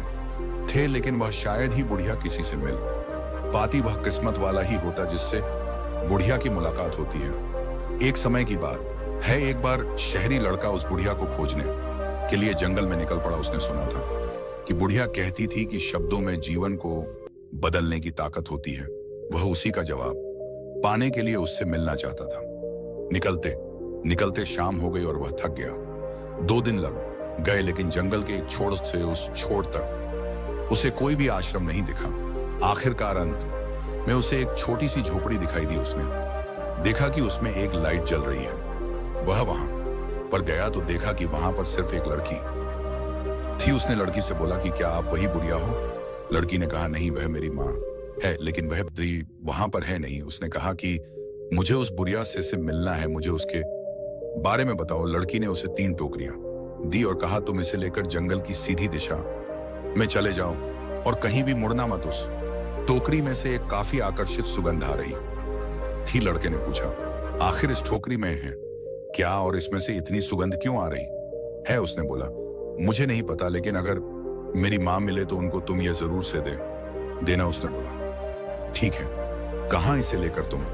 थे। लेकिन वह शायद ही बुढ़िया किसी से मिल पाती। वह किस्मत वाला ही होता जिससे बुढ़िया की मुलाकात होती है। एक समय की बात है, एक बार शहरी लड़का उस बुढ़िया को खोजने के लिए जंगल में निकल पड़ा। उसने सुना था कि बुढ़िया कहती थी कि शब्दों में जीवन को बदलने की ताकत होती है। वह उसी का जवाब पाने के लिए उससे मिलना चाहता था। निकलते निकलते शाम हो गई और वह थक गया। 2 दिन लग गए, लेकिन जंगल के एक छोर से उस छोर तक उसे कोई भी आश्रम नहीं दिखा। आखिरकार अंत में उसे एक छोटी सी झोपड़ी दिखाई दी। उसने देखा कि उसमें एक लाइट जल रही है। वह वहां पर गया तो देखा कि वहां पर सिर्फ एक लड़की थी। उसने लड़की से बोला कि क्या आप वही बुढ़िया हो? लड़की ने कहा नहीं, वह मेरी माँ है, लेकिन वह वहां पर है नहीं। उसने कहा कि मुझे उस बुढ़िया से मिलना है, मुझे उसके बारे में बताओ। लड़की ने उसे 3 टोकरियां दी और कहा तुम इसे लेकर जंगल की सीधी दिशा में चले जाओ और कहीं भी मुड़ना मत। उस टोकरी में से एक काफी आकर्षित सुगंध आ रही थी। लड़के ने पूछा आखिर इस टोकरी में है क्या और इसमें से इतनी सुगंध क्यों आ रही है? उसने बोला मुझे नहीं पता, लेकिन अगर मेरी माँ मिले तो उनको तुम ये जरूर से देना। उसने बोला ठीक है, कहाँ इसे लेकर तुम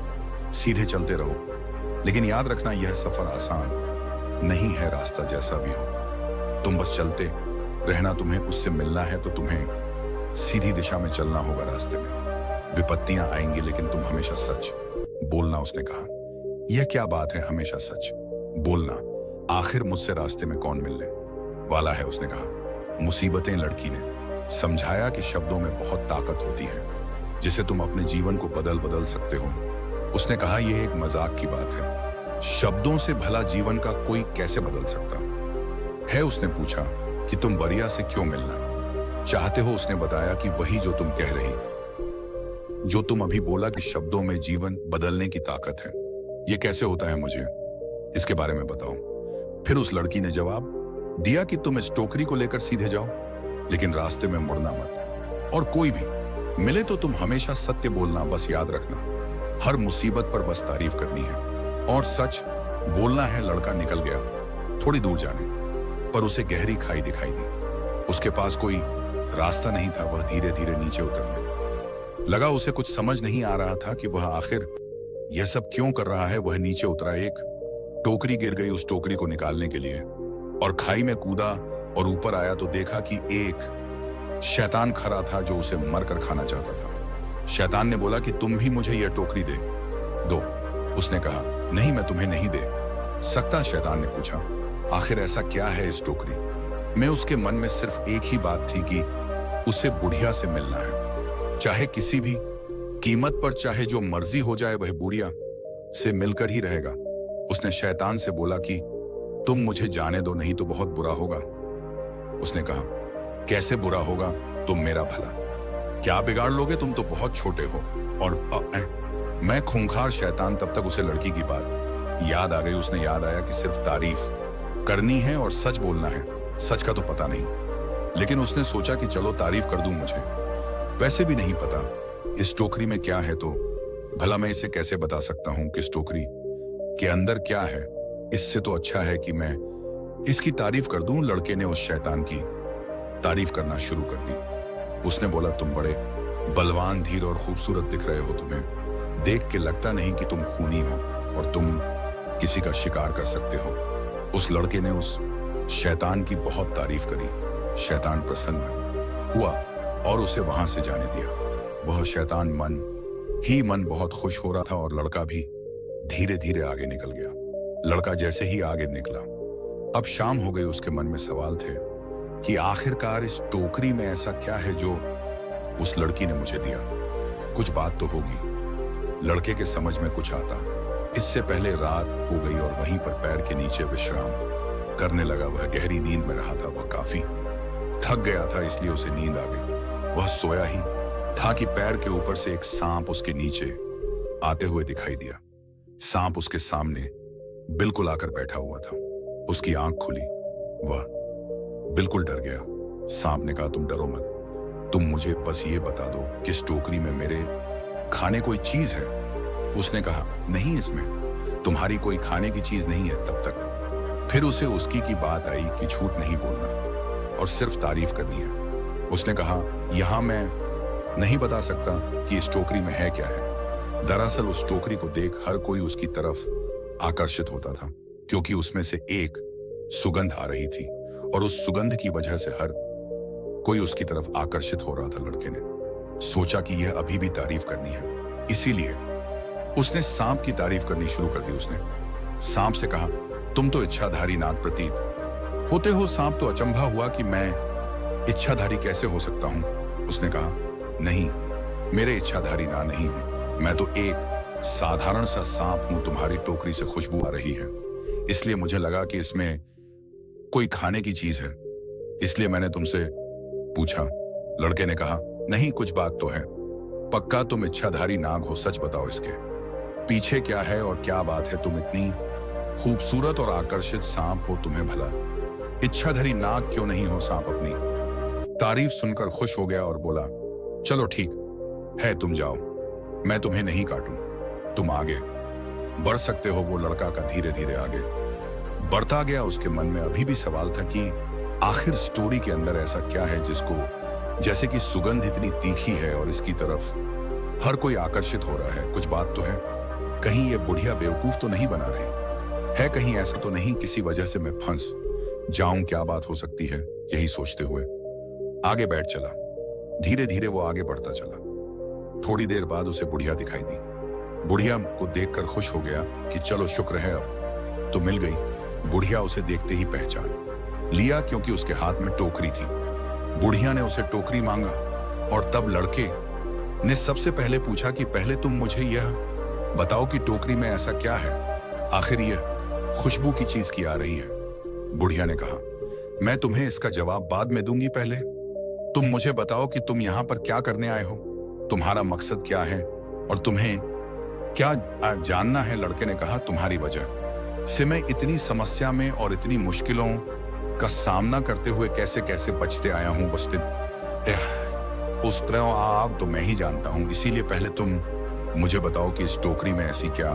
सीधे चलते रहो, लेकिन याद रखना यह सफर आसान नहीं है। रास्ता जैसा भी हो तुम बस चलते रहना। तुम्हें उससे मिलना है तो तुम्हें सीधी दिशा में चलना होगा। रास्ते में विपत्तियां आएंगी, लेकिन तुम हमेशा सच बोलना। उसने कहा यह क्या बात है, हमेशा सच बोलना? आखिर मुझसे रास्ते में कौन मिलने वाला है? उसने कहा मुसीबतें। लड़की ने समझाया कि शब्दों में बहुत ताकत होती है, जिसे तुम अपने जीवन को बदल सकते हो। उसने कहा यह एक मजाक की बात है, शब्दों से भला जीवन का कोई कैसे बदल सकता है? उसने पूछा कि तुम बरिया से क्यों मिलना चाहते हो? उसने बताया कि वही जो तुम कह रही, जो तुम अभी बोला कि शब्दों में जीवन बदलने की ताकत है। ये कैसे होता है, मुझे इसके बारे में बताओ। फिर उस लड़की ने जवाब दिया कि तुम इस टोकरी को लेकर सीधे जाओ, लेकिन रास्ते में मुड़ना मत, और कोई भी मिले तो तुम हमेशा सत्य बोलना। बस याद रखना हर मुसीबत पर बस तारीफ करनी है और सच बोलना है। लड़का निकल गया थोड़ी दूर जाने पर उसे गहरी खाई दिखाई दी। उसके पास कोई रास्ता नहीं था। वह धीरे धीरे नीचे उतरने लगा। उसे कुछ समझ नहीं आ रहा था कि वह आखिर यह सब क्यों कर रहा है। वह नीचे उतरा, एक टोकरी गिर गई। उस टोकरी को निकालने के लिए और खाई में कूदा और ऊपर आया तो देखा कि एक शैतान खड़ा था जो उसे मरकर खाना चाहता था। शैतान ने बोला कि तुम भी मुझे यह टोकरी दो। उसने कहा, नहीं, मैं तुम्हें नहीं दे सकता। शैतान ने पूछा, आखिर ऐसा क्या है इस टोकरी में? उसके मन में सिर्फ एक ही बात थी कि उसे बुढ़िया से मिलना है, चाहे किसी भी कीमत पर, चाहे जो मर्जी हो जाए, वह बुढ़िया से मिलकर ही रहेगा। उसने शैतान से बोला कि तुम मुझे जाने दो, नहीं तो बहुत बुरा होगा। उसने कहा, कैसे बुरा होगा? तुम मेरा भला क्या बिगाड़ लोगे? तुम तो बहुत छोटे हो। और मैं खूंखार शैतान। तब तक उसे लड़की की बात याद आ गई। उसने याद आया कि सिर्फ तारीफ करनी है और सच बोलना है। सच का तो पता नहीं, लेकिन उसने सोचा कि चलो तारीफ कर दूं। मुझे वैसे भी नहीं पता इस टोकरी में क्या है, तो भला मैं इसे कैसे बता सकता हूं कि इस टोकरी के अंदर क्या है? इससे तो अच्छा है कि मैं इसकी तारीफ कर दूं। लड़के ने उस शैतान की तारीफ करना शुरू कर दी। उसने बोला, तुम बड़े बलवान, धीर और खूबसूरत दिख रहे हो। तुम्हें देख के लगता नहीं कि तुम खूनी हो और तुम किसी का शिकार कर सकते हो। उस लड़के ने उस शैतान की बहुत तारीफ करी। शैतान प्रसन्न हुआ और उसे वहां से जाने दिया। वह शैतान मन ही मन बहुत खुश हो रहा था और लड़का भी धीरे धीरे आगे निकल गया। लड़का जैसे ही आगे निकला, अब शाम हो गई। उसके मन में सवाल थे कि आखिरकार इस टोकरी में ऐसा क्या है जो उस लड़की ने मुझे दिया? कुछ बात तो होगी। लड़के के समझ में कुछ आता। इससे पहले रात हो गई और वहीं पर पैर के नीचे विश्राम करने लगा। वह गहरी नींद में रहा था। वह काफी थक गया था, इसलिए उसे नींद आ गई। वह सोया ही था कि पैर के ऊपर से एक सांप उसके नीचे आते हुए दिखाई दिया। सांप उसके सामने बिल्कुल आकर बैठा हुआ था। उसकी आंख खुली। वह बिल्कुल डर गया। सांप ने कहा, तुम डरो मत, तुम मुझे बस ये बता दो कि इस टोकरी में मेरे खाने कोई चीज है? उसने कहा, नहीं, इसमें तुम्हारी कोई खाने की चीज नहीं है। तब तक फिर उसे उसकी की बात आई कि झूठ नहीं बोलना और सिर्फ तारीफ करनी है। उसने कहा, यहां मैं नहीं बता सकता कि इस टोकरी में है क्या है। दरअसल उस टोकरी को देख हर कोई उसकी तरफ आकर्षित होता था, क्योंकि उसमें से एक सुगंध आ रही थी और उस सुगंध की वजह से हर कोई उसकी तरफ आकर्षित हो रहा था। लड़के ने सोचा कि यह अभी भी तारीफ करनी है, इसीलिए उसने सांप की तारीफ करनी शुरू कर दी। उसने सांप से कहा, तुम तो इच्छाधारी नाग प्रतीत होते हो। सांप तो अचंभा हुआ कि मैं इच्छाधारी कैसे हो सकता हूं। उसने कहा, नहीं, मेरे इच्छाधारी ना नहीं हूं। मैं तो एक साधारण सा सांप हूं। तुम्हारी टोकरी से खुशबू आ रही है, इसलिए मुझे लगा कि इसमें कोई खाने की चीज है, इसलिए मैंने तुमसे पूछा। लड़के ने कहा, नहीं, कुछ बात तो है। पक्का तुम इच्छाधारी नाग हो? सच बताओ, इसके पीछे क्या है और क्या बात है? तुम इतनी खूबसूरत और आकर्षित सांप हो, तुम्हें भला इच्छाधारी नाग क्यों नहीं हो? सांप अपनी तारीफ सुनकर खुश हो गया और बोला, चलो ठीक है, तुम जाओ, मैं तुम्हें नहीं काटूं, तुम आगे बढ़ सकते हो। वो लड़का का धीरे धीरे आगे बढ़ता गया। उसके मन में अभी भी सवाल था कि आखिर स्टोरी के अंदर ऐसा क्या है जिसको, जैसे कि सुगंध इतनी तीखी है और इसकी तरफ हर कोई आकर्षित हो रहा है। कुछ बात तो है। कहीं ये बुढ़िया बेवकूफ तो नहीं बना रही है? कहीं ऐसा तो नहीं किसी वजह से मैं फंस जाऊं? क्या बात हो सकती है? यही सोचते हुए आगे बैठ चला। धीरे धीरे वो आगे बढ़ता चला। थोड़ी देर बाद उसे बुढ़िया दिखाई दी। बुढ़िया को देखकर खुश हो गया कि चलो शुक्र है, अब तो मिल गई। बुढ़िया उसे देखते ही पहचान लिया, क्योंकि उसके हाथ में टोकरी थी। बुढ़िया ने उसे टोकरी मांगा और तब लड़के ने सबसे पहले पूछा कि पहले तुम मुझे यह बताओ कि टोकरी में ऐसा क्या है? आखिर यह खुशबू की चीज की आ रही है? बुढ़िया ने कहा, मैं तुम्हें इसका जवाब बाद में दूंगी, पहले तुम मुझे बताओ कि तुम यहाँ पर क्या करने आए हो, तुम्हारा मकसद क्या है और तुम्हें क्या जानना है? लड़के ने कहा, तुम्हारी वजह से मैं इतनी समस्या में और इतनी मुश्किलों का सामना करते हुए कैसे कैसे बचते आया हूं। बस उस तरह आप तो मैं ही जानता हूं, इसीलिए पहले तुम मुझे बताओ कि इस टोकरी में ऐसी क्या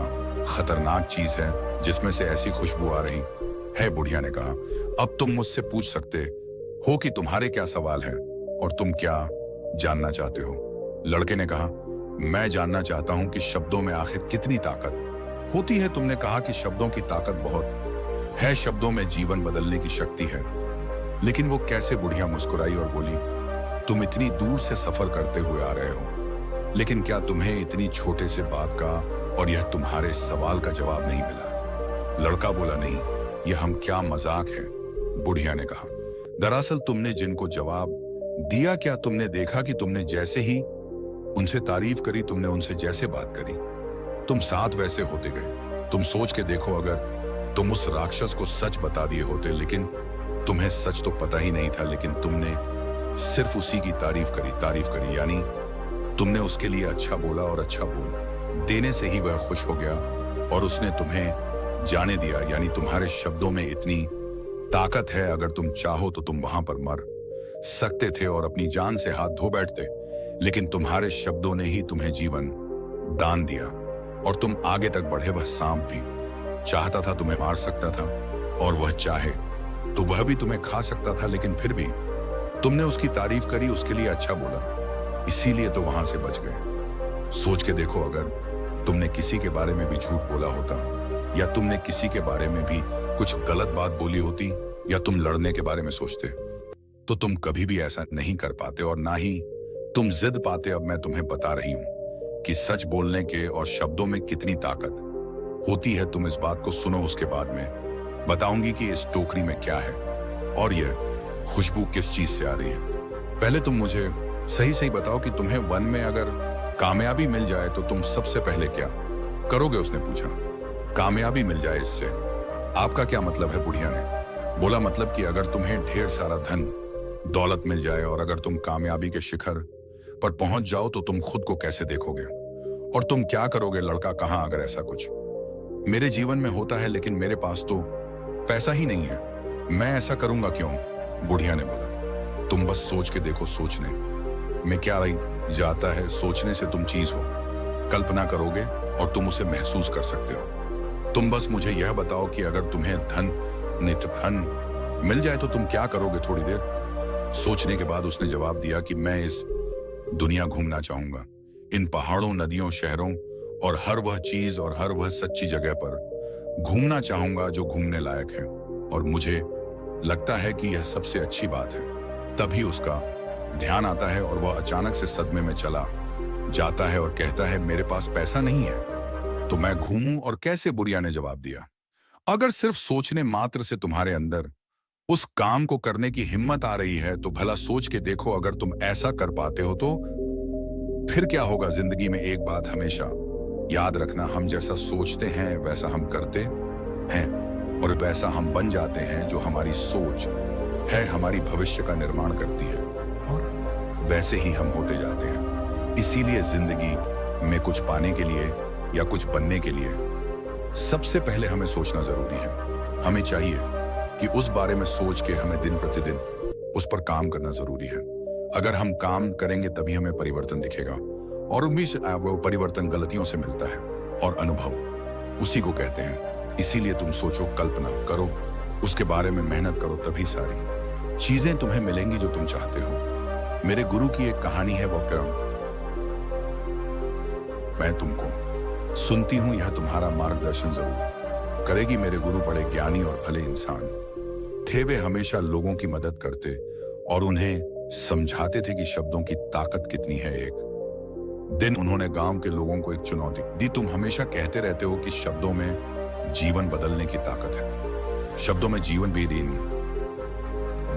खतरनाक चीज है जिसमें से ऐसी खुशबू आ रही है। बुढ़िया ने कहा, अब तुम मुझसे पूछ सकते हो कि तुम्हारे क्या सवाल है और तुम क्या जानना चाहते हो। लड़के ने कहा, मैं जानना चाहता हूं कि शब्दों में आखिर कितनी ताकत होती है। तुमने कहा कि शब्दों की ताकत बहुत है शब्दों में जीवन बदलने की शक्ति है। लेकिन वो कैसे? बुढ़िया मुस्कुराई और बोली, तुम इतनी दूर से सफर करते हुए आ रहे हो, लेकिन क्या तुम्हें इतनी छोटे से बात का और यह तुम्हारे सवाल का जवाब नहीं मिला? लड़का बोला, नहीं, यह हम क्या मजाक है? बुढ़िया ने कहा, दरअसल तुमने जिनको जवाब दिया, क्या तुमने देखा कि तुमने जैसे ही उनसे तारीफ करी, तुमने उनसे जैसे बात करी, तुम साथ वैसे होते गए। तुम सोच के देखो, अगर तुम उस राक्षस को सच बता दिए होते, लेकिन तुम्हें सच तो पता ही नहीं था, लेकिन तुमने सिर्फ उसी की तारीफ करी, यानी तुमने उसके लिए अच्छा बोला और अच्छा बोल देने से ही वह खुश हो गया और उसने तुम्हें जाने दिया। यानी तुम्हारे शब्दों में इतनी ताकत है, अगर तुम चाहो तो तुम वहां पर मर सकते थे और अपनी जान से हाथ धो बैठते, लेकिन तुम्हारे शब्दों ने ही तुम्हें जीवन दान दिया और तुम आगे तक बढ़े। वह सांप भी चाहता था तुम्हें मार सकता था, और वह चाहे तो वह भी तुम्हें खा सकता था, लेकिन फिर भी तुमने उसकी तारीफ करी, उसके लिए अच्छा बोला, इसीलिए तो वहां से बच गए। सोच के देखो, अगर तुमने किसी के बारे में भी झूठ बोला होता, या तुमने किसी के बारे में भी कुछ गलत बात बोली होती, या तुम लड़ने के बारे में सोचते, तो तुम कभी भी ऐसा नहीं कर पाते और ना ही तुम जिद पाते। अब मैं तुम्हें बता रही हूं कि सच बोलने के और शब्दों में कितनी ताकत होती है। तुम इस बात को सुनो, उसके बाद में बताऊंगी कि इस टोकरी में क्या है और यह खुशबू किस चीज से आ रही है। पहले तुम मुझे सही सही बताओ कि तुम्हें वन में अगर कामयाबी मिल जाए तो तुम सबसे पहले क्या करोगे? उसने पूछा। कामयाबी मिल जाए, इससे आपका क्या मतलब है? बुढ़िया ने बोला, मतलब कि अगर तुम्हें ढेर सारा धन दौलत मिल जाए और अगर तुम कामयाबी के शिखर पर पहुंच जाओ तो तुम खुद को कैसे देखोगे और तुम क्या करोगे? लड़का कहा, अगर ऐसा कुछ मेरे जीवन में होता है, लेकिन मेरे पास तो पैसा ही नहीं है, मैं ऐसा करूंगा क्यों? बुढ़िया ने बोला, तुम बस सोच के देखो, सोचने में क्या जाता है? सोचने से तुम चीज हो, कल्पना करोगे और तुम उसे महसूस कर सकते हो। तुम बस मुझे यह बताओ कि अगर तुम्हें धन मिल जाए तो तुम क्या करोगे? थोड़ी देर सोचने के बाद उसने जवाब दिया कि मैं इस दुनिया घूमना चाहूंगा, इन पहाड़ों, नदियों, शहरों और हर वह चीज और हर वह सच्ची जगह पर घूमना चाहूंगा जो घूमने लायक है। और मुझे लगता है कि यह सबसे अच्छी बात है। तभी उसका ध्यान आता है और वह अचानक से सदमे में चला जाता है और कहता है, मेरे पास पैसा नहीं है तो मैं घूमूं और कैसे? बुढ़िया ने जवाब दिया, अगर सिर्फ सोचने मात्र से तुम्हारे अंदर उस काम को करने की हिम्मत आ रही है तो भला सोच के देखो, अगर तुम ऐसा कर पाते हो तो फिर क्या होगा? जिंदगी में एक बात हमेशा याद रखना, हम जैसा सोचते हैं वैसा हम करते हैं और वैसा हम बन जाते हैं। जो हमारी सोच है हमारी भविष्य का निर्माण करती है और वैसे ही हम होते जाते हैं। इसीलिए जिंदगी में कुछ पाने के लिए या कुछ बनने के लिए सबसे पहले हमें सोचना जरूरी है। हमें चाहिए कि उस बारे में सोच के हमें दिन प्रतिदिन उस पर काम करना जरूरी है। अगर हम काम करेंगे तभी हमें परिवर्तन दिखेगा और वो परिवर्तन गलतियों से मिलता है और अनुभव उसी को कहते हैं। इसीलिए तुम सोचो, कल्पना करो, उसके बारे में मेहनत करो, तभी सारी चीजें तुम्हें मिलेंगी जो तुम चाहते हो। मेरे गुरु की एक कहानी है, वो क्या मैं तुमको सुनती हूं, यह तुम्हारा मार्गदर्शन जरूर करेगी। मेरे गुरु बड़े ज्ञानी और भले इंसान थे। वे हमेशा लोगों की मदद करते और उन्हें समझाते थे कि शब्दों की ताकत कितनी है। एक दिन उन्होंने गांव के लोगों को एक चुनौती दी। तुम हमेशा कहते रहते हो कि शब्दों में जीवन बदलने की ताकत है, शब्दों में जीवन भी दिन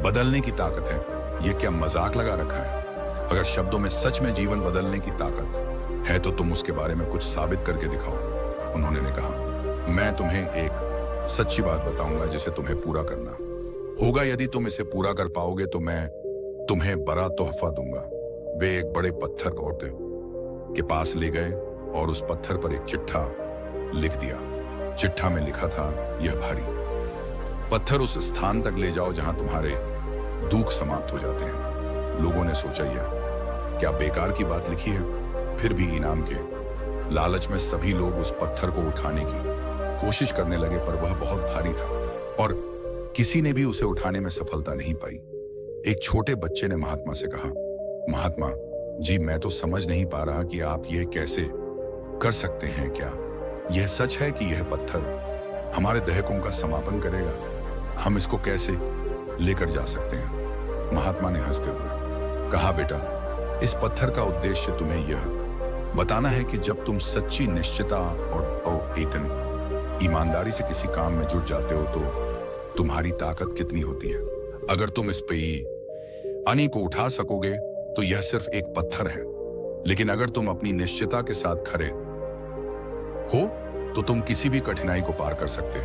बदलने की ताकत है। यह क्या मजाक लगा रखा है? अगर शब्दों में सच में जीवन बदलने की ताकत है तो तुम उसके बारे में कुछ साबित करके दिखाओ। उन्होंने ने कहा, मैं तुम्हें एक सच्ची बात बताऊंगा जिसे तुम्हें पूरा करना होगा। यदि तुम इसे पूरा कर पाओगे तो मैं तुम्हें बड़ा तोहफा दूंगा। वे एक बड़े पत्थर औरते के पास ले गए और उस पत्थर पर एक चिट्ठा लिख दिया। चिट्ठा में लिखा था, यह भारी पत्थर उस स्थान तक ले जाओ जहां तुम्हारे दुख समाप्त हो जाते हैं। लोगों ने सोचा, यह क्या बेकार की बात लिखी है? फिर भी इनाम के लालच में सभी लोग उस पत्थर को उठाने की कोशिश करने लगे, पर वह बहुत भारी था और किसी ने भी उसे उठाने में सफलता नहीं पाई। एक छोटे बच्चे ने महात्मा से कहा, महात्मा जी, मैं तो समझ नहीं पा रहा कि आप यह कैसे कर सकते हैं। क्या यह सच है कि यह पत्थर हमारे दहकों का समापन करेगा। हम इसको कैसे लेकर जा सकते हैं? महात्मा ने हंसते हुए कहा, बेटा, इस पत्थर का उद्देश्य तुम्हें यह बताना है कि जब तुम सच्ची निश्चितता और ईमानदारी से किसी काम में जुट जाते हो तो तुम्हारी ताकत कितनी होती है। अगर तुम इस पे अनी को उठा सकोगे तो यह सिर्फ एक पत्थर है, लेकिन अगर तुम अपनी निश्चितता के साथ खड़े हो तो तुम किसी भी कठिनाई को पार कर सकते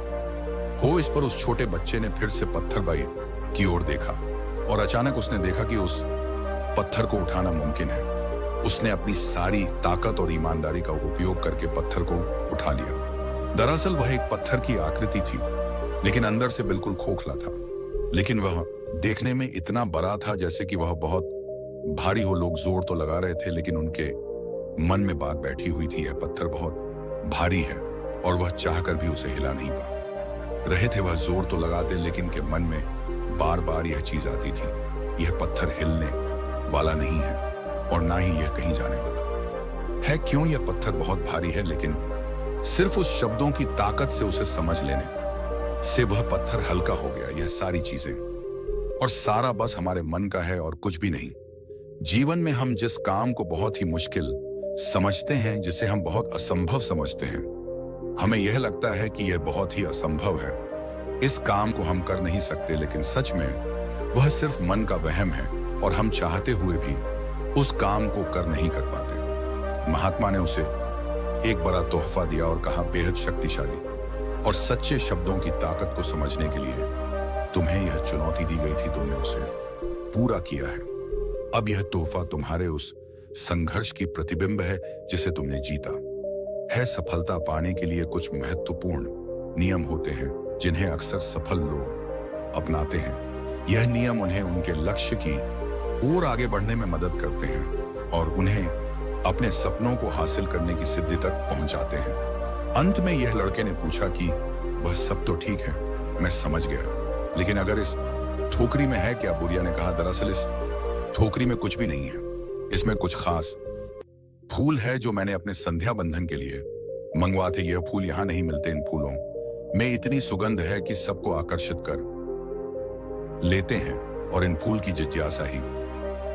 हो। इस पर उस छोटे बच्चे ने फिर से पत्थर बाई की ओर देखा और अचानक उसने देखा कि उस पत्थर को उठाना मुमकिन है। उसने अपनी सारी ताकत और ईमानदारी का उपयोग करके पत्थर को उठा लिया। दरअसल वह एक पत्थर की आकृति थी, लेकिन अंदर से बिल्कुल खोखला था। लेकिन वह देखने में इतना बड़ा था जैसे कि वह बहुत भारी हो। लोग जोर तो लगा रहे थे, लेकिन उनके मन में बात बैठी हुई थी, यह पत्थर बहुत भारी है और वह चाहकर भी उसे हिला नहीं पा रहे थे। वह जोर तो लगाते, लेकिन के मन में बार बार यह चीज आती थी, यह पत्थर हिलने वाला नहीं है और ना ही यह कहीं जाने वाला है। क्यों? यह पत्थर बहुत भारी है, लेकिन सिर्फ उस शब्दों की ताकत से उसे समझ लेने से वह पत्थर हल्का हो गया। यह सारी चीजें और सारा बस हमारे मन का है और कुछ भी नहीं। जीवन में हम जिस काम को बहुत ही मुश्किल समझते हैं, जिसे हम बहुत असंभव समझते हैं, हमें यह लगता है कि यह बहुत ही असंभव है, इस काम को हम कर नहीं सकते, लेकिन सच में वह सिर्फ मन का वहम है और हम चाहते हुए भी उस काम को कर नहीं कर पाते। महात्मा ने उसे एक बड़ा तोहफा दिया और कहा, बेहद शक्तिशाली और सच्चे शब्दों की ताकत को समझने के लिए तुम्हें यह चुनौती दी गई थी, तुमने उसे पूरा किया है। अब यह तोहफा तुम्हारे उस संघर्ष की प्रतिबिंब है जिसे तुमने जीता है। सफलता पाने के लिए कुछ महत्वपूर्ण नियम होते हैं जिन्हें अक्सर सफल लोग अपनाते हैं। यह नियम उन्हें उनके लक्ष्य की ओर आगे बढ़ने में मदद करते हैं और उन्हें अपने सपनों को हासिल करने की सिद्धि तक पहुंचाते हैं। अंत में यह लड़के ने पूछा कि वह सब तो ठीक है, मैं समझ गया, लेकिन अगर इस ठोकरी में है क्या? बुढ़िया ने कहा, दरअसल इस ठोकरी में कुछ भी नहीं है, इसमें कुछ खास फूल है जो मैंने अपने संध्या बंधन के लिए मंगवा थे। यह फूल यहाँ नहीं मिलते। इन फूलों में इतनी सुगंध है कि सबको आकर्षित कर लेते हैं और इन फूल की जिज्ञासा ही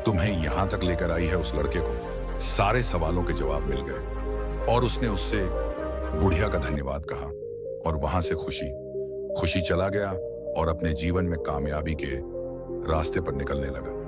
तुम्हें यहां तक लेकर आई है। उस लड़के को सारे सवालों के जवाब मिल गए और उसने उससे बुढ़िया का धन्यवाद कहा और वहां से खुशी चला गया और अपने जीवन में कामयाबी के रास्ते पर निकलने लगा।